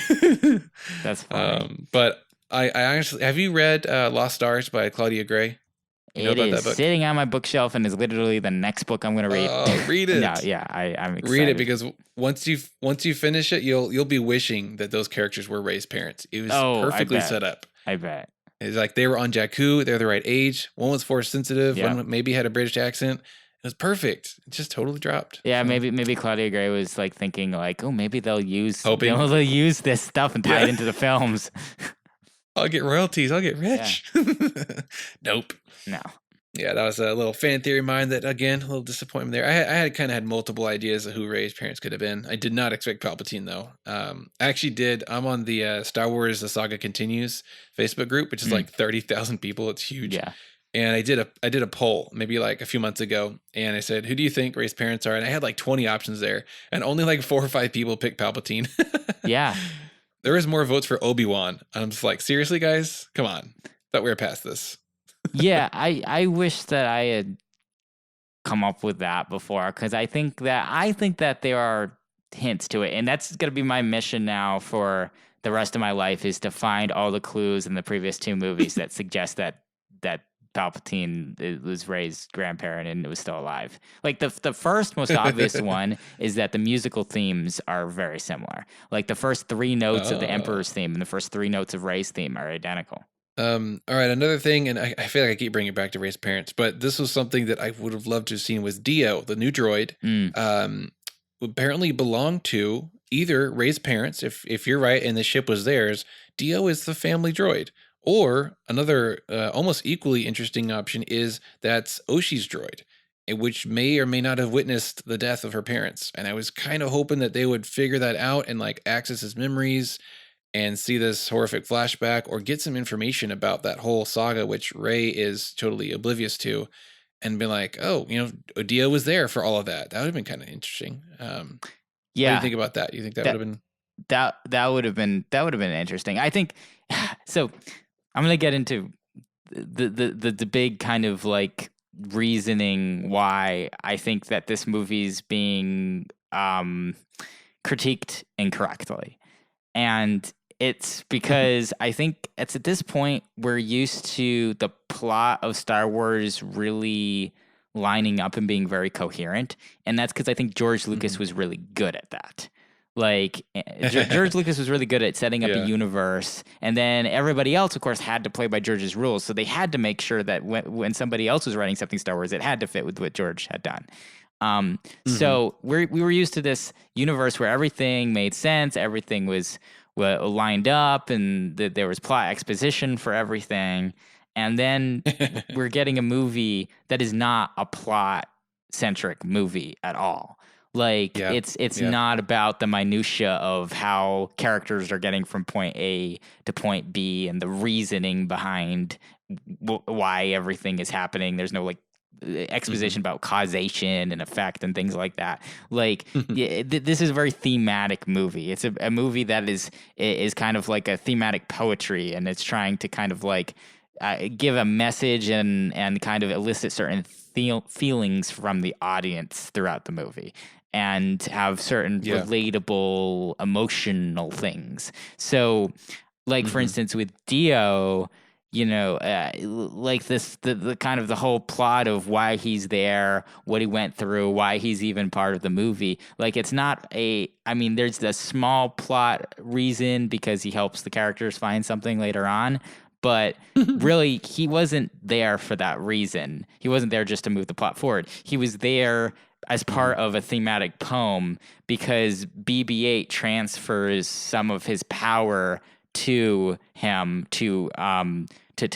That's funny. But I actually, have you read Lost Stars by Claudia Gray? You know about that book? Sitting on my bookshelf and is literally the next book I'm going to read. Oh, read it. No, yeah, I'm excited. Read it, because once you finish it, you'll be wishing that those characters were Rey's parents. It was perfectly set up. I bet. It's like they were on Jakku. They're the right age. One was force sensitive. One maybe had a British accent. It was perfect. It just totally dropped. Yeah, so. maybe Claudia Gray was like thinking like, oh, maybe they'll use this stuff and tie it into the films. I'll get royalties. I'll get rich. Yeah. Nope. No. Yeah, that was a little fan theory of mine. That, again, a little disappointment there. I had kind of had multiple ideas of who Rey's parents could have been. I did not expect Palpatine, though. I actually did. I'm on the Star Wars The Saga Continues Facebook group, which is like 30,000 people. It's huge. Yeah. And I did a poll maybe like a few months ago, and I said, who do you think Rey's parents are? And I had like 20 options there, and only like 4 or 5 people picked Palpatine. Yeah. There was more votes for Obi-Wan. I'm just like, seriously, guys? Come on. Thought we were past this. Yeah, I wish that I had come up with that before, because I think that there are hints to it, and that's going to be my mission now for the rest of my life, is to find all the clues in the previous 2 movies that suggest that Palpatine was Rey's grandparent and it was still alive. Like the first most obvious one is that the musical themes are very similar. Like the first 3 notes of the Emperor's theme and the first 3 notes of Rey's theme are identical. All right, another thing, and I feel like I keep bringing it back to Rey's parents, but this was something that I would have loved to have seen, was Dio, the new droid. Apparently belonged to either Rey's parents, if you're right, and the ship was theirs. Dio is the family droid. Or another almost equally interesting option is that's Oshi's droid, which may or may not have witnessed the death of her parents. And I was kind of hoping that they would figure that out and like access his memories and see this horrific flashback, or get some information about that whole saga, which Rey is totally oblivious to, and be like, oh, Dio was there for all of that. That would have been kind of interesting. Yeah. What do you think about that? You think that would have been... That would have been interesting. I think, so I'm going to get into the big kind of like reasoning why I think that this movie's being critiqued incorrectly. And it's because I think it's at this point we're used to the plot of Star Wars really lining up and being very coherent. And that's because I think George Lucas was really good at that. Like George Lucas was really good at setting up a universe, and then everybody else, of course, had to play by George's rules. So they had to make sure that when somebody else was writing something Star Wars, it had to fit with what George had done. So we were used to this universe where everything made sense, everything was lined up, and there was plot exposition for everything. And then we're getting a movie that is not a plot-centric movie at all. Like it's not about the minutia of how characters are getting from point A to point B and the reasoning behind why everything is happening. There's no like exposition about causation and effect and things like that. Like this is a very thematic movie. It's a movie that is kind of like a thematic poetry, and it's trying to kind of like give a message and kind of elicit certain feelings from the audience throughout the movie, and have certain relatable emotional things. So like, for instance, with Dio, like the kind of the whole plot of why he's there, what he went through, why he's even part of the movie. Like, it's not there's the small plot reason because he helps the characters find something later on. But really, he wasn't there for that reason. He wasn't there just to move the plot forward. He was there as part of a thematic poem because BB-8 transfers some of his power to him to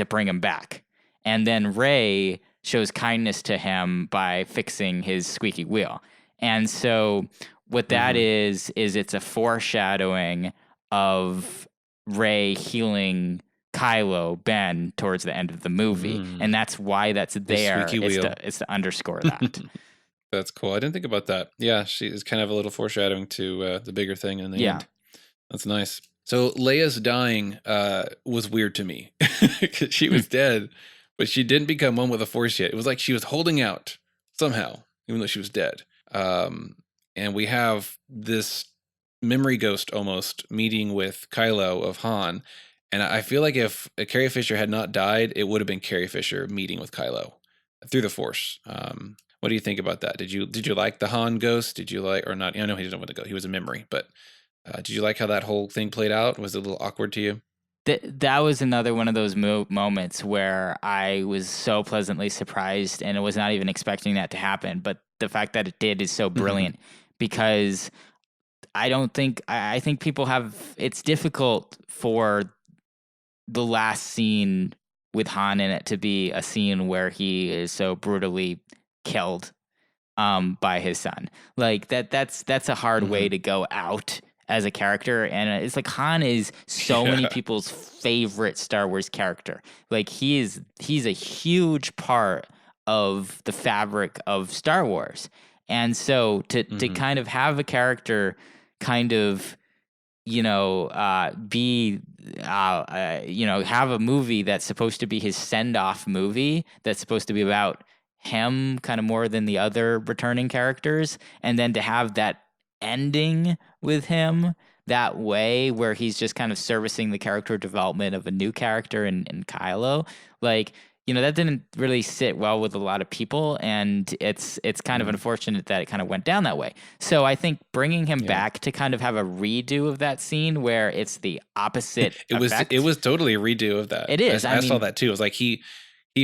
bring him back. And then Rey shows kindness to him by fixing his squeaky wheel. And so what that is it's a foreshadowing of Rey healing Kylo Ben towards the end of the movie, and that's why that's there. It's to underscore that. That's cool. I didn't think about that. Yeah, she is kind of a little foreshadowing to the bigger thing in the Yeah. end. That's nice. So Leia's dying was weird to me because she Hmm. was dead, but she didn't become one with the Force yet. It was like she was holding out somehow, even though she was dead. And we have this memory ghost almost meeting with Kylo of Han. And I feel like if Carrie Fisher had not died, it would have been Carrie Fisher meeting with Kylo through the Force. What do you think about that? Did you like the Han ghost? Did you like or not? I know he didn't want to go. He was a memory, but did you like how that whole thing played out? Was it a little awkward to you? That was another one of those moments where I was so pleasantly surprised, and I was not even expecting that to happen. But the fact that it did is so Mm-hmm. brilliant because I think people have, it's difficult for the last scene with Han in it to be a scene where he is so brutally killed by his son. Like that's a hard way Mm-hmm. to go out as a character, and it's like Han is so many Yeah. people's favorite Star Wars character. Like he's a huge part of the fabric of Star Wars, and so to Mm-hmm. kind of have a character kind of be, have a movie that's supposed to be his send off movie that's supposed to be about him kind of more than the other returning characters. And then to have that ending with him that way, where he's just kind of servicing the character development of a new character in Kylo, like, that didn't really sit well with a lot of people, and it's kind of Mm-hmm. unfortunate that it kind of went down that way. So I think bringing him Yeah. back to kind of have a redo of that scene where it's the opposite It effect. was totally a redo of that. It is. I I saw mean, that too. It was like he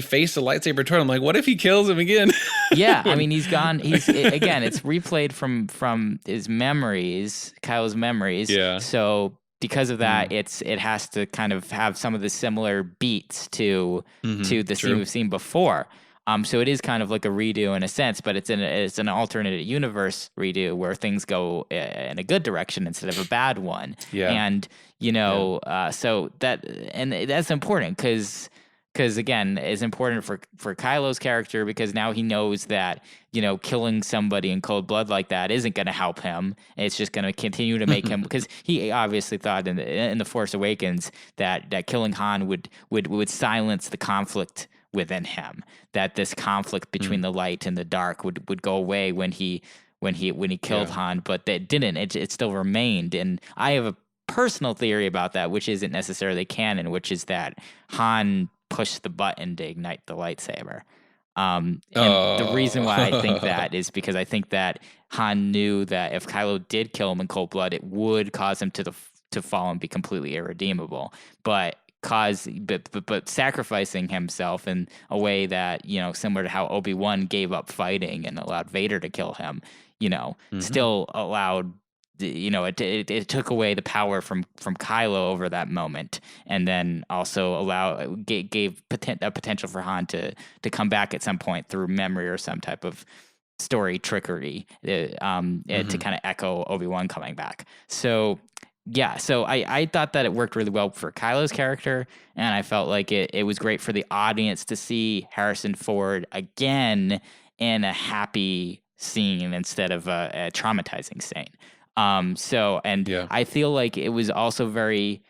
faced a lightsaber toward him. Like, what if he kills him again? yeah. I When- mean, he's gone. Again, it's replayed from his memories, Kyle's memories. yeah. So because of that, Mm. it has to kind of have some of the similar beats Mm-hmm. to the scene True. we've seen before. So it is kind of like a redo in a sense, but it's an alternate universe redo where things go in a good direction instead of a bad one. Yeah. And Yeah. so that's important because again, it's important for Kylo's character because now he knows that killing somebody in cold blood like that isn't going to help him. It's just going to continue to make him, because he obviously thought in the Force Awakens that killing Han would silence the conflict within him. That this conflict between Mm. the light and the dark would go away when he killed Yeah. Han, but that didn't. It still remained, and I have a personal theory about that, which isn't necessarily canon, which is that Han pushed the button to ignite the lightsaber. And the reason why I think Oh. that is because I think that Han knew that if Kylo did kill him in cold blood, it would cause him to fall and be completely irredeemable. But sacrificing himself in a way that similar to how Obi-Wan gave up fighting and allowed Vader to kill him, Mm-hmm. still allowed it took away the power from Kylo over that moment, and then also gave a potential for Han to come back at some point through memory or some type of story trickery, to Mm-hmm. kind of echo Obi-Wan coming back. So yeah, so I thought that it worked really well for Kylo's character, and I felt like it was great for the audience to see Harrison Ford again in a happy scene instead of a traumatizing scene. And Yeah. I feel like it was also very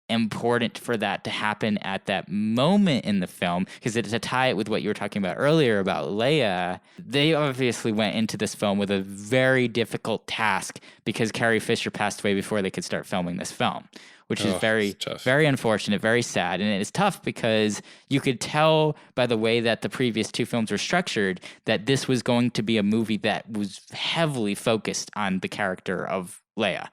important for that to happen at that moment in the film, because to tie it with what you were talking about earlier about Leia, they obviously went into this film with a very difficult task because Carrie Fisher passed away before they could start filming this film, which is Oh, it's very, tough. very unfortunate, very sad. And it's tough because you could tell by the way that the previous two films were structured that this was going to be a movie that was heavily focused on the character of Leia,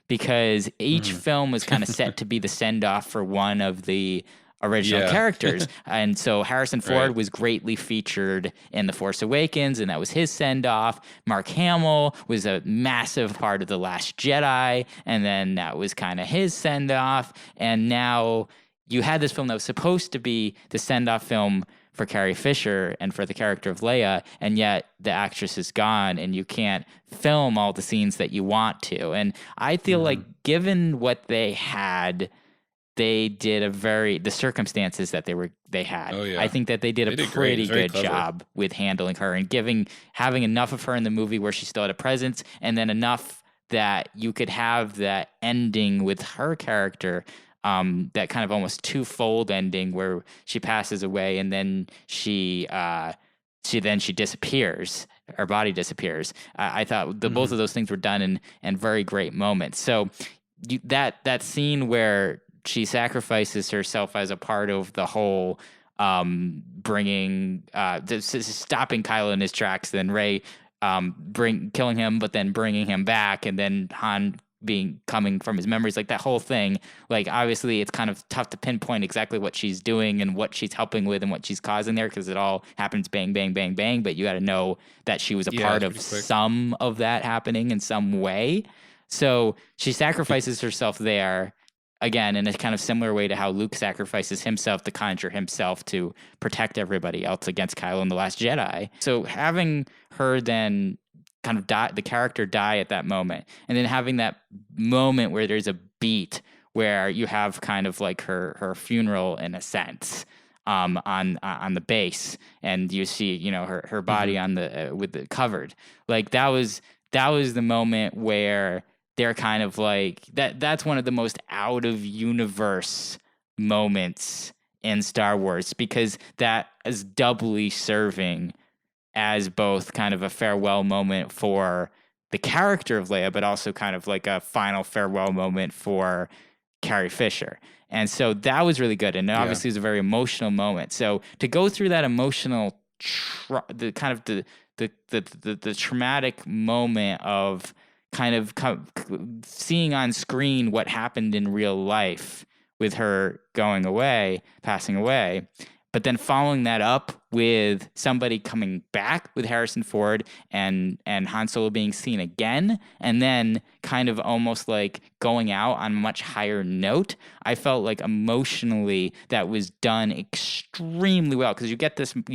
because each Mm-hmm. film was kind of set to be the send off for one of the original Yeah. characters. And so Harrison Right. Ford was greatly featured in The Force Awakens, and that was his send off. Mark Hamill was a massive part of The Last Jedi, and then that was kind of his send off. And now you had this film that was supposed to be the send off film for Carrie Fisher and for the character of Leia, and yet the actress is gone and you can't film all the scenes that you want to. And I feel like Mm-hmm. given what they had they did the circumstances that they had. Oh I yeah, think that they did a they did great. It's pretty very good clever. job with handling her and having enough of her in the movie where she still had a presence, and then enough that you could have that ending with her character, that kind of almost twofold ending where she passes away and then she disappears. Her body disappears. I thought both Hmm. of those things were done in very great moments. So that scene where she sacrifices herself as a part of the whole, bringing stopping Kylo in his tracks, then Rey killing him, but then bringing him back, and then Han coming from his memories, like that whole thing. Like obviously, it's kind of tough to pinpoint exactly what she's doing and what she's helping with and what she's causing there because it all happens bang, bang, bang, bang. But you got to know that she was a Yeah, part it's of pretty quick. some of that happening in some way. So she sacrifices herself there again in a kind of similar way to how Luke sacrifices himself to conjure himself to protect everybody else against Kylo in The Last Jedi. So having her then kind of die, the character die at that moment, and then having that moment where there's a beat where you have kind of like her funeral in a sense, on the base, and you see her body Hmm. on the with the covered, like that was the moment where they're kind of like that's one of the most out of universe moments in Star Wars because that is doubly serving as both kind of a farewell moment for the character of Leia, but also kind of like a final farewell moment for Carrie Fisher. And so that was really good. And Yeah. obviously it was a very emotional moment. So to go through that emotional, the kind of the traumatic moment of kind of seeing on screen what happened in real life with her going away, passing away, but then following that up with somebody coming back with Harrison Ford and Han Solo being seen again, and then kind of almost like going out on a much higher note, I felt like emotionally that was done extremely well because you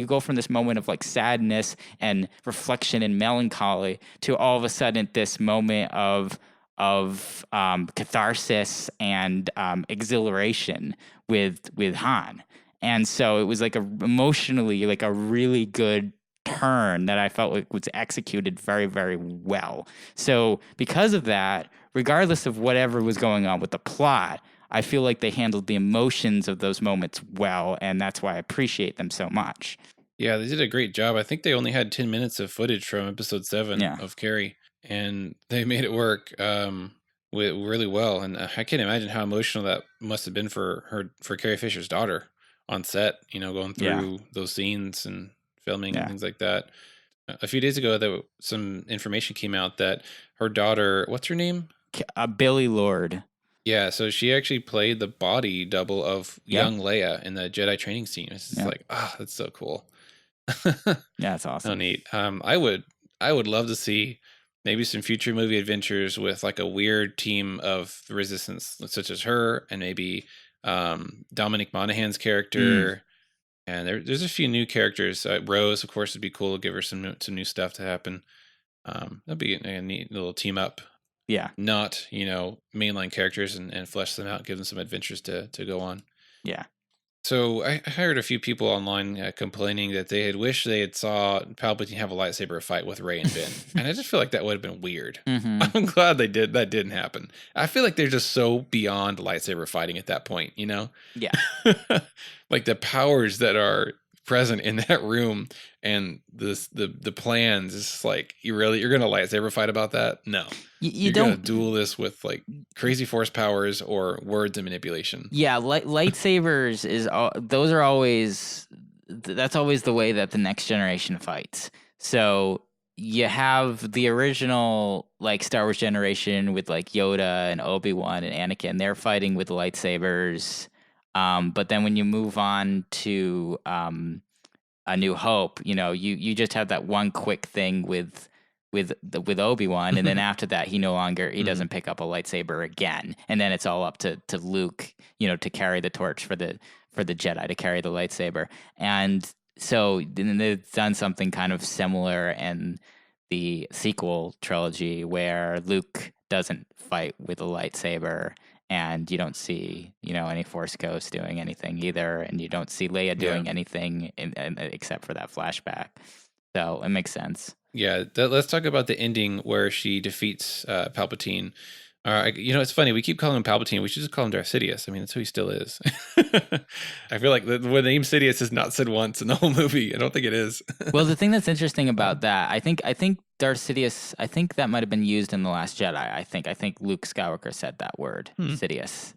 go from this moment of like sadness and reflection and melancholy to all of a sudden this moment of catharsis and exhilaration with Han. And so it was like emotionally like a really good turn that I felt like was executed very, very well. So because of that, regardless of whatever was going on with the plot, I feel like they handled the emotions of those moments well, and that's why I appreciate them so much. Yeah, they did a great job. I think they only had 10 minutes of footage from episode 7 Yeah. of Carrie, and they made it work really well. And I can't imagine how emotional that must have been for Carrie Fisher's daughter on set, going Yeah. through those scenes and filming and Yeah. things like that. A few days ago, some information came out that her daughter, what's her name? Billy Lord. Yeah, so she actually played the body double of Yep. young Leia in the Jedi training scene. It's just Yeah. like, that's so cool. Yeah, it's Oh, awesome. neat. I would love to see maybe some future movie adventures with like a weird team of the Resistance, such as her and maybe Dominic Monaghan's Mm, character. And there's a few new characters. Rose, of course, would be cool to give her some new stuff to happen. That'd be a neat little team up. yeah. Not mainline characters and flesh them out, give them some adventures to go on. Yeah. So I heard a few people online complaining that they had wished they had saw Palpatine have a lightsaber fight with Rey and Ben, and I just feel like that would have been weird. Hmm. I'm glad that didn't happen. I feel like they're just so beyond lightsaber fighting at that point. Yeah. Like the powers that are present in that room and the plans is just like you're gonna lightsaber fight about that? No, You you're gonna don't. duel this with like crazy force powers or words and manipulation. Yeah, lightsabers those are always that's always the way that the next generation fights. So you have the original like Star Wars generation with like Yoda and Obi-Wan and Anakin, they're fighting with lightsabers. But then when you move on to A New Hope, you just have that one quick thing with Obi-Wan, and then after that he Mhm. doesn't pick up a lightsaber again, and then it's all up to Luke, to carry the torch for the Jedi, to carry the lightsaber. And so then they've done something kind of similar in the sequel trilogy where Luke doesn't fight with a lightsaber, and you don't see, any Force Ghost doing anything either, and you don't see Leia doing anything except for that flashback. So it makes sense. Yeah, let's talk about the ending where she defeats Palpatine. It's funny. We keep calling him Palpatine. We should just call him Darth Sidious. I mean, that's who he still is. I feel like the name Sidious is not said once in the whole movie. I don't think it is. Well, the thing that's interesting about that, I think Darth Sidious, I think that might have been used in The Last Jedi. I think Luke Skywalker said that word, Sidious.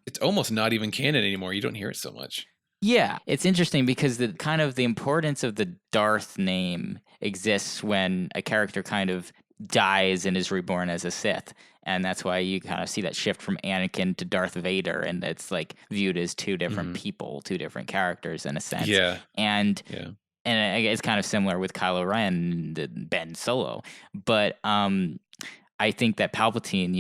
It's almost not even canon anymore. You don't hear it so much. Yeah, it's interesting because the importance of the Darth name exists when a character kind of dies and is reborn as a Sith. And that's why you kind of see that shift from Anakin to Darth Vader, and it's like viewed as two different people, two different characters in a sense. Yeah. And it's kind of similar with Kylo Ren and Ben Solo. But I think that Palpatine,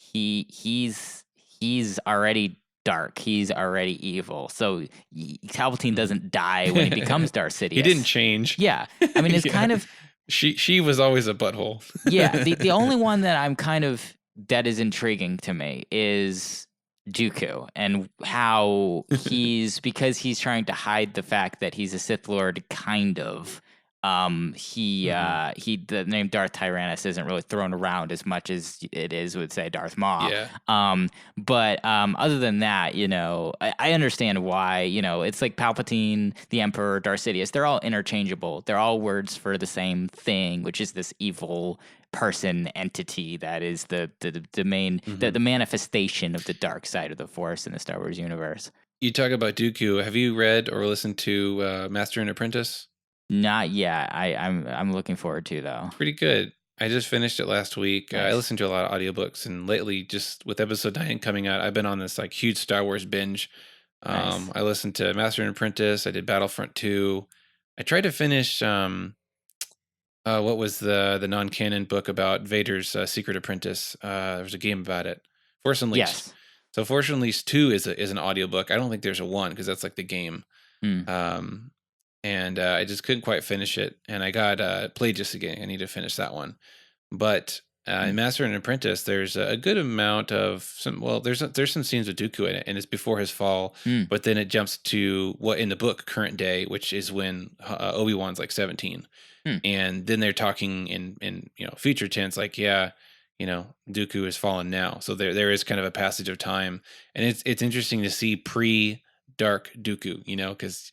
he's already dark. He's already evil. So Palpatine doesn't die when he becomes Darth Sidious. He didn't change. Yeah. I mean, it's kind of... She was always a butthole. Yeah. The only one that is intriguing to me is Dooku, and how because he's trying to hide the fact that he's a Sith Lord, kind of. The name Darth Tyrannus isn't really thrown around as much as it is with, say, Darth Maul. Yeah. But other than that, I understand why, it's like Palpatine, the Emperor, Darth Sidious, they're all interchangeable. They're all words for the same thing, which is this evil person entity that is the main, the manifestation of the dark side of the Force in the Star Wars universe. You talk about Dooku. Have you read or listened to Master and Apprentice? Not yet. I'm looking forward to, though. Pretty good. I just finished it last week. Nice. I listened to a lot of audiobooks, and lately, just with episode 9 coming out, I've been on this like huge Star Wars binge. Nice. I listened to Master and Apprentice. I did Battlefront 2. I tried to finish what was the non-canon book about Vader's Secret Apprentice. There was a game about it. Force Unleashed. Yes. So Force Unleashed 2 is an audiobook. I don't think there's a 1 because that's like the game. And I just couldn't quite finish it. And I got Plagueis again. I need to finish that one. But in Master and Apprentice, there's a good amount of there's some scenes with Dooku in it, and it's before his fall. But then it jumps to what in the book current day, which is when Obi-Wan's like 17. And then they're talking in future tense, like, Dooku has fallen now. So there is kind of a passage of time, and it's interesting to see pre-dark Dooku, because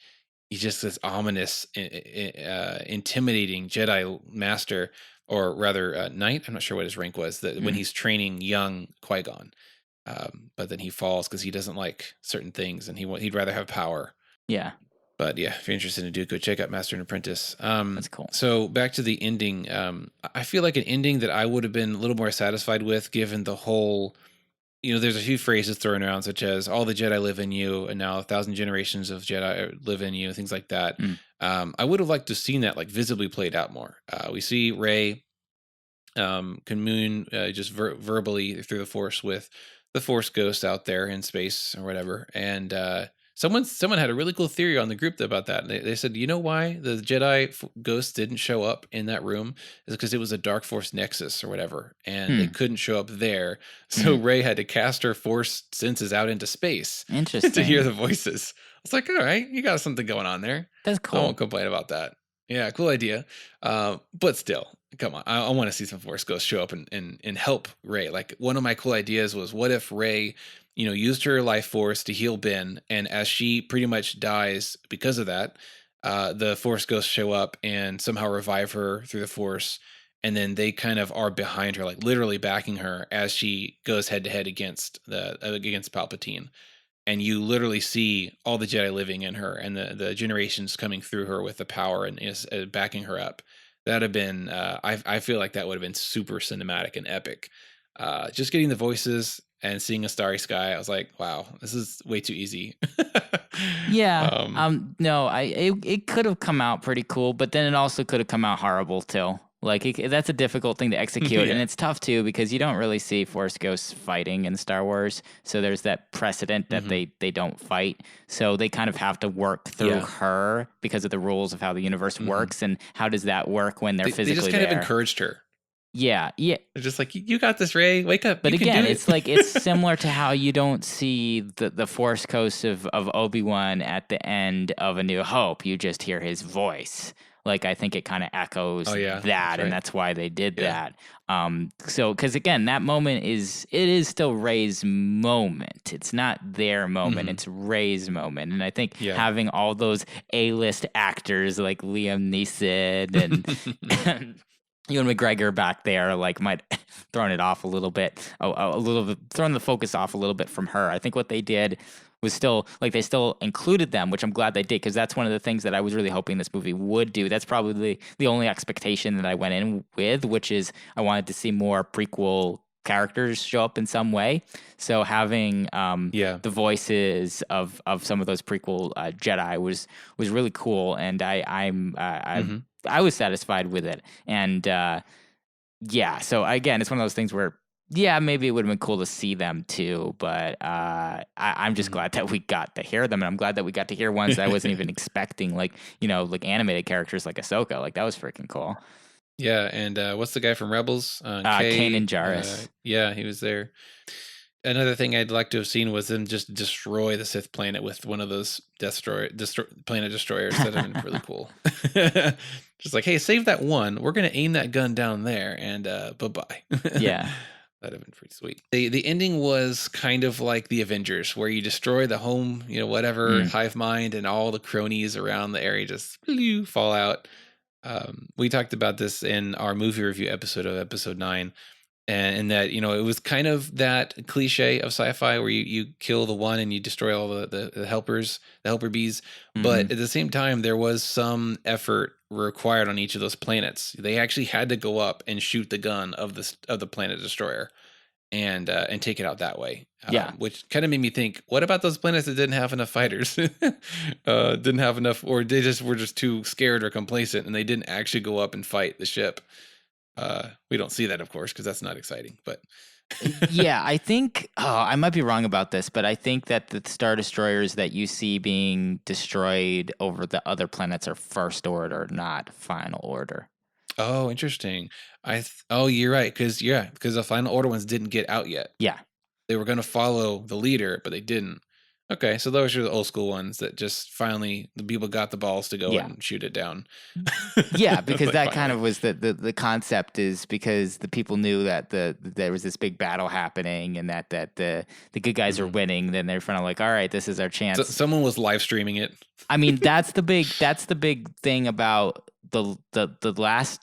he's just this ominous, intimidating Jedi master, or rather knight. I'm not sure what his rank was. When he's training young Qui-Gon, but then he falls because he doesn't like certain things, and he'd rather have power. Yeah. But yeah, if you're interested in Dooku, check out Master and Apprentice. That's cool. So back to the ending. I feel like an ending that I would have been a little more satisfied with, given the whole. There's a few phrases thrown around, such as "all the Jedi live in you," and now 1,000 generations of Jedi live in you, things like that. I would have liked to have seen that like visibly played out more. We see Rey commune just verbally through the Force with the Force ghost out there in space or whatever, and someone had a really cool theory on the group about that. And they said, you know why the Jedi ghosts didn't show up in that room is because it was a Dark Force nexus or whatever, and they couldn't show up there. So Rey had to cast her Force senses out into space to hear the voices. It's like, all right, you got something going on there. That's cool. I won't complain about that. Yeah, cool idea. But still, come on. I want to see some Force ghosts show up and help Rey. Like, one of my cool ideas was, what if Rey used her life force to heal Ben, and as she pretty much dies because of that, the Force ghosts show up and somehow revive her through the Force, and then they kind of are behind her, like literally backing her as she goes head to head against Palpatine, and you literally see all the Jedi living in her, and the generations coming through her with the power and is backing her up. That'd have been, I feel like that would have been super cinematic and epic. Just getting the voices and seeing a starry sky, I was like, wow, this is way too easy. Yeah. No, it could have come out pretty cool, but then it also could have come out horrible too. Like, that's a difficult thing to execute, and it's tough too because you don't really see Force ghosts fighting in Star Wars. So there's that precedent that they don't fight. So they kind of have to work through her because of the rules of how the universe works, and how does that work when they're physically They just kind there. of encouraged her. Yeah. They're just like, you got this, Ray. Wake up. But You can do again, it. it's like it's similar to how you don't see the Force Ghost of Obi-Wan at the end of A New Hope. You just hear his voice. Like, I think it kind of echoes Oh, yeah. that, That's and right. that's why they did Yeah. that. So because again, that moment is still Rey's moment. It's not their moment. Mhm. It's Rey's moment. And I think Yeah. having all those A-list actors like Liam Neeson and Ewan McGregor back there, like, might thrown it off a little bit, thrown the focus off a little bit from her. I think what they did was still, like, they still included them, which I'm glad they did, because that's one of the things that I was really hoping this movie would do. That's probably the only expectation that I went in with, which is I wanted to see more prequel characters show up in some way. So having Yeah. the voices of some of those prequel Jedi was really cool, and Mhm. I was satisfied with it. And yeah, so again, it's one of those things where, yeah, maybe it would have been cool to see them too, but I'm just Mhm. glad that we got to hear them, and I'm glad that we got to hear ones that I wasn't even expecting, like, like animated characters like Ahsoka. Like, that was freaking cool. Yeah, and what's the guy from Rebels? Kanan Kay. Jarrus. Yeah, he was there. Another thing I'd like to have seen was them just destroy the Sith planet with one of those planet destroyers. That'd have been really cool. Just like, hey, save that one. We're gonna aim that gun down there, and bye bye. Yeah. That'd have been pretty sweet. The ending was kind of like the Avengers, where you destroy the home, whatever Mm. hive mind, and all the cronies around the area just fall out. We talked about this in our movie review episode of episode 9, and that it was kind of that cliche of sci-fi where you kill the one and you destroy all the helpers, the helper bees. Mm-hmm. But at the same time, there was some effort required on each of those planets. They actually had to go up and shoot the gun of the planet destroyer and take it out that way. Yeah. Which kind of made me think, what about those planets that didn't have enough fighters? Didn't have enough, or they just were just too scared or complacent, and they didn't actually go up and fight the ship. We don't see that, of course, because that's not exciting. But Yeah, I think I might be wrong about this, but I think that the Star Destroyers that you see being destroyed over the other planets are First Order, not Final Order. Oh, interesting. Oh, you're right, because the Final Order ones didn't get out yet. Yeah. They were going to follow the leader, but they didn't. Okay, so those are the old school ones that just finally the people got the balls to go and shoot it down. Yeah, because Like, that kind of was the concept, is because the people knew that there was this big battle happening, and that the good guys are winning. Then they're kind of like, all right, this is our chance. So someone was live streaming it. I mean, that's the big thing about the last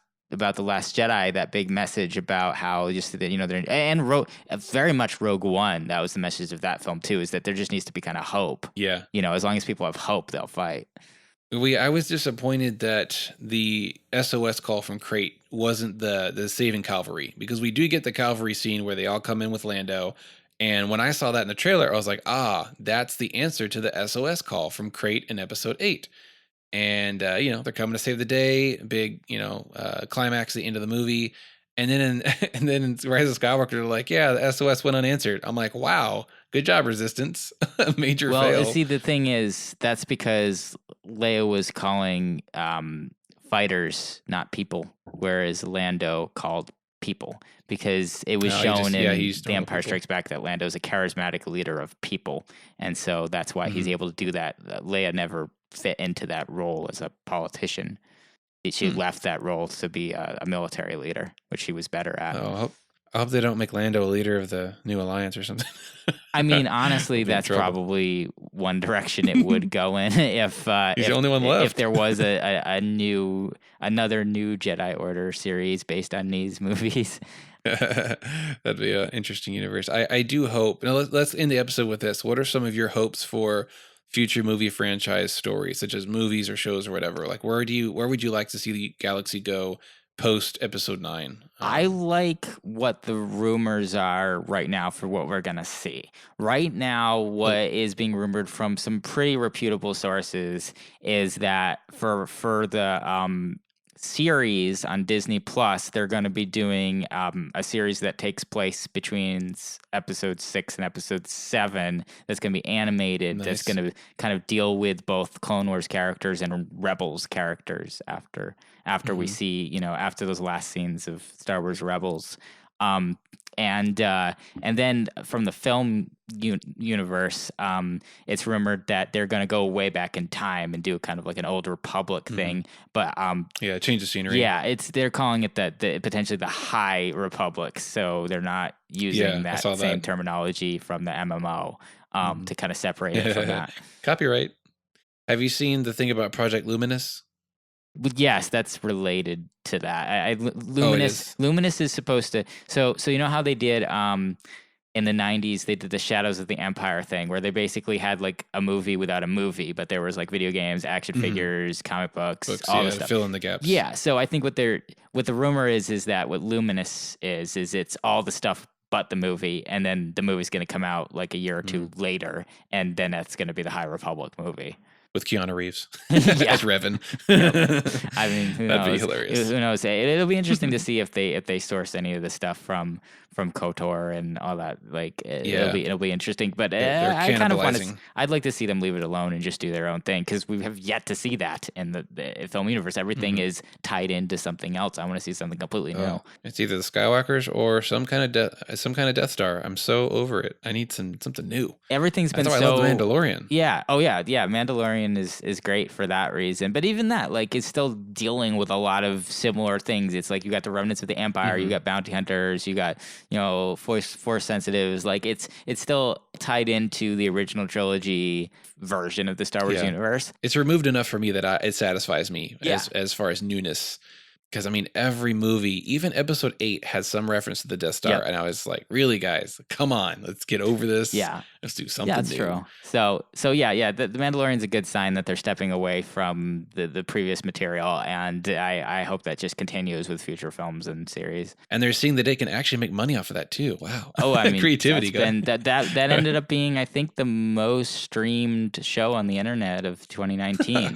Jedi, that big message about how just that, they're, and very much Rogue One. That was the message of that film too, is that there just needs to be kind of hope. Yeah. As long as people have hope, they'll fight. I was disappointed that the SOS call from Crate wasn't the saving cavalry, because we do get the cavalry scene where they all come in with Lando. And when I saw that in the trailer, I was like, that's the answer to the SOS call from Crate in episode 8. And, they're coming to save the day, big, climax at the end of the movie. And then in Rise of Skywalker, they're like, yeah, the SOS went unanswered. I'm like, wow, good job, Resistance. Major fail. Well, see, the thing is, that's because Leia was calling fighters, not people, whereas Lando called people, because it was shown in The Empire Strikes Back that Lando's a charismatic leader of people. And so that's why he's able to do that. Leia never fit into that role as a politician. She left that role to be a military leader, which she was better at. Oh, I hope they don't make Lando a leader of the New Alliance or something. I mean, honestly, that's probably one direction it would go in if he's the only one left. If there was another new Jedi Order series based on these movies. That'd be an interesting universe. I do hope. Now let's end the episode with this. What are some of your hopes for future movie franchise stories, such as movies or shows or whatever? Like, where would you like to see the galaxy go post episode 9? I like what the rumors are right now for what we're gonna see. Right now, what is being rumored from some pretty reputable sources is that for the series on Disney Plus. They're going to be doing a series that takes place between episode 6 and episode 7. That's going to be animated. Nice. That's going to kind of deal with both Clone Wars characters and Rebels characters after we see, after those last scenes of Star Wars Rebels. And then from the film universe, it's rumored that they're going to go way back in time and do kind of like an Old Republic thing. But change the scenery. Yeah, they're calling it potentially the High Republic, so they're not using that same terminology from the MMO to kind of separate it from that. Copyright. Have you seen the thing about Project Luminous? Yes, that's related to that. Luminous is supposed to. So you know how they did in the 90s, they did the Shadows of the Empire thing, where they basically had like a movie without a movie, but there was like video games, action figures, comic books, all this stuff. Fill in the gaps. Yeah. So I think what the rumor is that what Luminous is it's all the stuff but the movie, and then the movie's going to come out like a year or two later, and then that's going to be the High Republic movie. With Keanu Reeves as Revan. I mean, who knows? That'd be hilarious. Who knows? It'll be interesting to see if they source any of the stuff from KOTOR and all that. Like, it'll be interesting. But I kind of want to. I'd like to see them leave it alone and just do their own thing, because we have yet to see that in the film universe. Everything is tied into something else. I want to see something completely new. It's either the Skywalkers or some kind of Death Star. I'm so over it. I need something new. Everything's been I love the Mandalorian. Yeah. Oh yeah. Yeah. Mandalorian is great for that reason. But even that, like, it's still dealing with a lot of similar things. It's like you got the remnants of the Empire, you got bounty hunters, you got force sensitives. Like it's still tied into the original trilogy version of the Star Wars universe. It's removed enough for me that it satisfies me as far as newness. Because, I mean, every movie, even episode 8, has some reference to the Death Star. And I was like, really, guys, come on. Let's get over this. Yeah. Let's do something new. That's true. So yeah. The Mandalorian's a good sign that they're stepping away from the previous material. And I hope that just continues with future films and series. And they're seeing that they can actually make money off of that, too. Wow. Oh, I mean, creativity. That ended up being, I think, the most streamed show on the internet of 2019.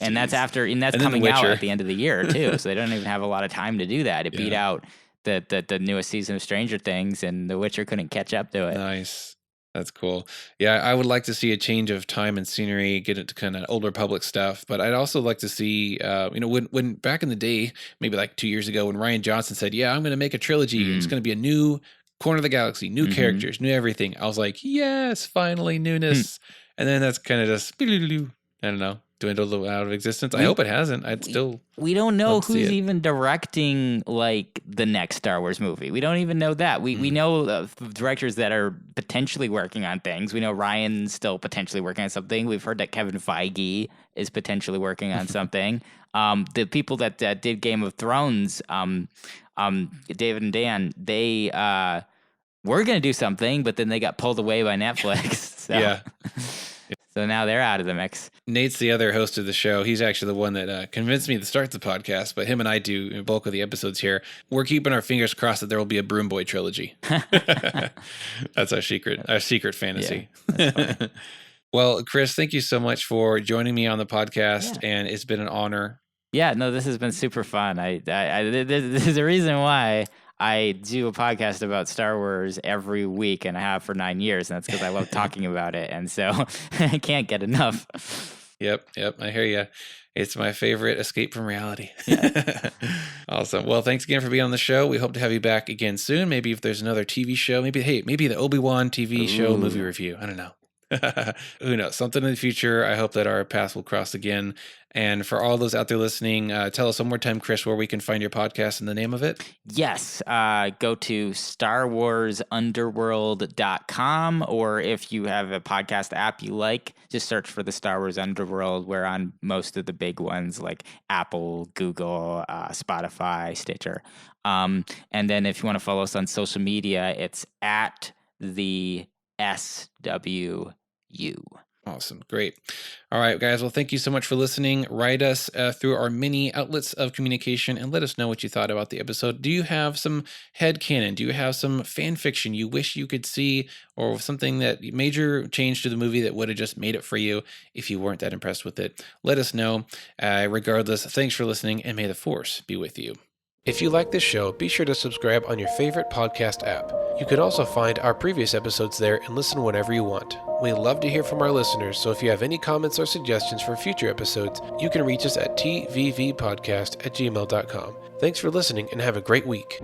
And that's coming out at the end of the year too, so they don't even have a lot of time to do that. It beat out the newest season of Stranger Things, and The Witcher couldn't catch up to it. Nice, that's cool. Yeah, I would like to see a change of time and scenery, get into kind of Old Republic stuff. But I'd also like to see, when back in the day, maybe like 2 years ago, when Rian Johnson said, "Yeah, I'm going to make a trilogy. It's going to be a new corner of the galaxy, new characters, new everything." I was like, "Yes, finally newness." And then that's kind of just, I don't know, dwindled out of existence. I hope it hasn't. We don't know who's even directing like the next Star Wars movie. We don't even know that. We know directors that are potentially working on things. We know Ryan's still potentially working on something. We've heard that Kevin Feige is potentially working on something. The people that did Game of Thrones, David and Dan, they were going to do something, but then they got pulled away by Netflix. So. Yeah. So now they're out of the mix. Nate's the other host of the show. He's actually the one that convinced me to start the podcast, but him and I do the bulk of the episodes here. We're keeping our fingers crossed that there will be a Broom Boy trilogy. That's our secret fantasy. Yeah, well, Chris, thank you so much for joining me on the podcast, and it's been an honor. Yeah, no, this has been super fun. There's a reason why I do a podcast about Star Wars every week, and I have for 9 years, and that's because I love talking about it, and so I can't get enough. Yep, I hear you. It's my favorite escape from reality. Yeah. Awesome. Well, thanks again for being on the show. We hope to have you back again soon. Maybe if there's another TV show, maybe the Obi-Wan TV show movie review. I don't know. Who knows? Something in the future. I hope that our paths will cross again. And for all those out there listening, tell us one more time, Chris, where we can find your podcast and the name of it. Yes. Go to StarWarsUnderworld.com, or if you have a podcast app you like, just search for the Star Wars Underworld. We're on most of the big ones like Apple, Google, Spotify, Stitcher. And then if you want to follow us on social media, it's at the SWU. Awesome. Great. All right, guys. Well, thank you so much for listening. Write us through our many outlets of communication and let us know what you thought about the episode. Do you have some headcanon? Do you have some fan fiction you wish you could see, or something that major change to the movie that would have just made it for you if you weren't that impressed with it? Let us know. Regardless, thanks for listening, and may the Force be with you. If you like this show, be sure to subscribe on your favorite podcast app. You can also find our previous episodes there and listen whenever you want. We love to hear from our listeners, so if you have any comments or suggestions for future episodes, you can reach us at tvvpodcast@gmail.com. Thanks for listening and have a great week.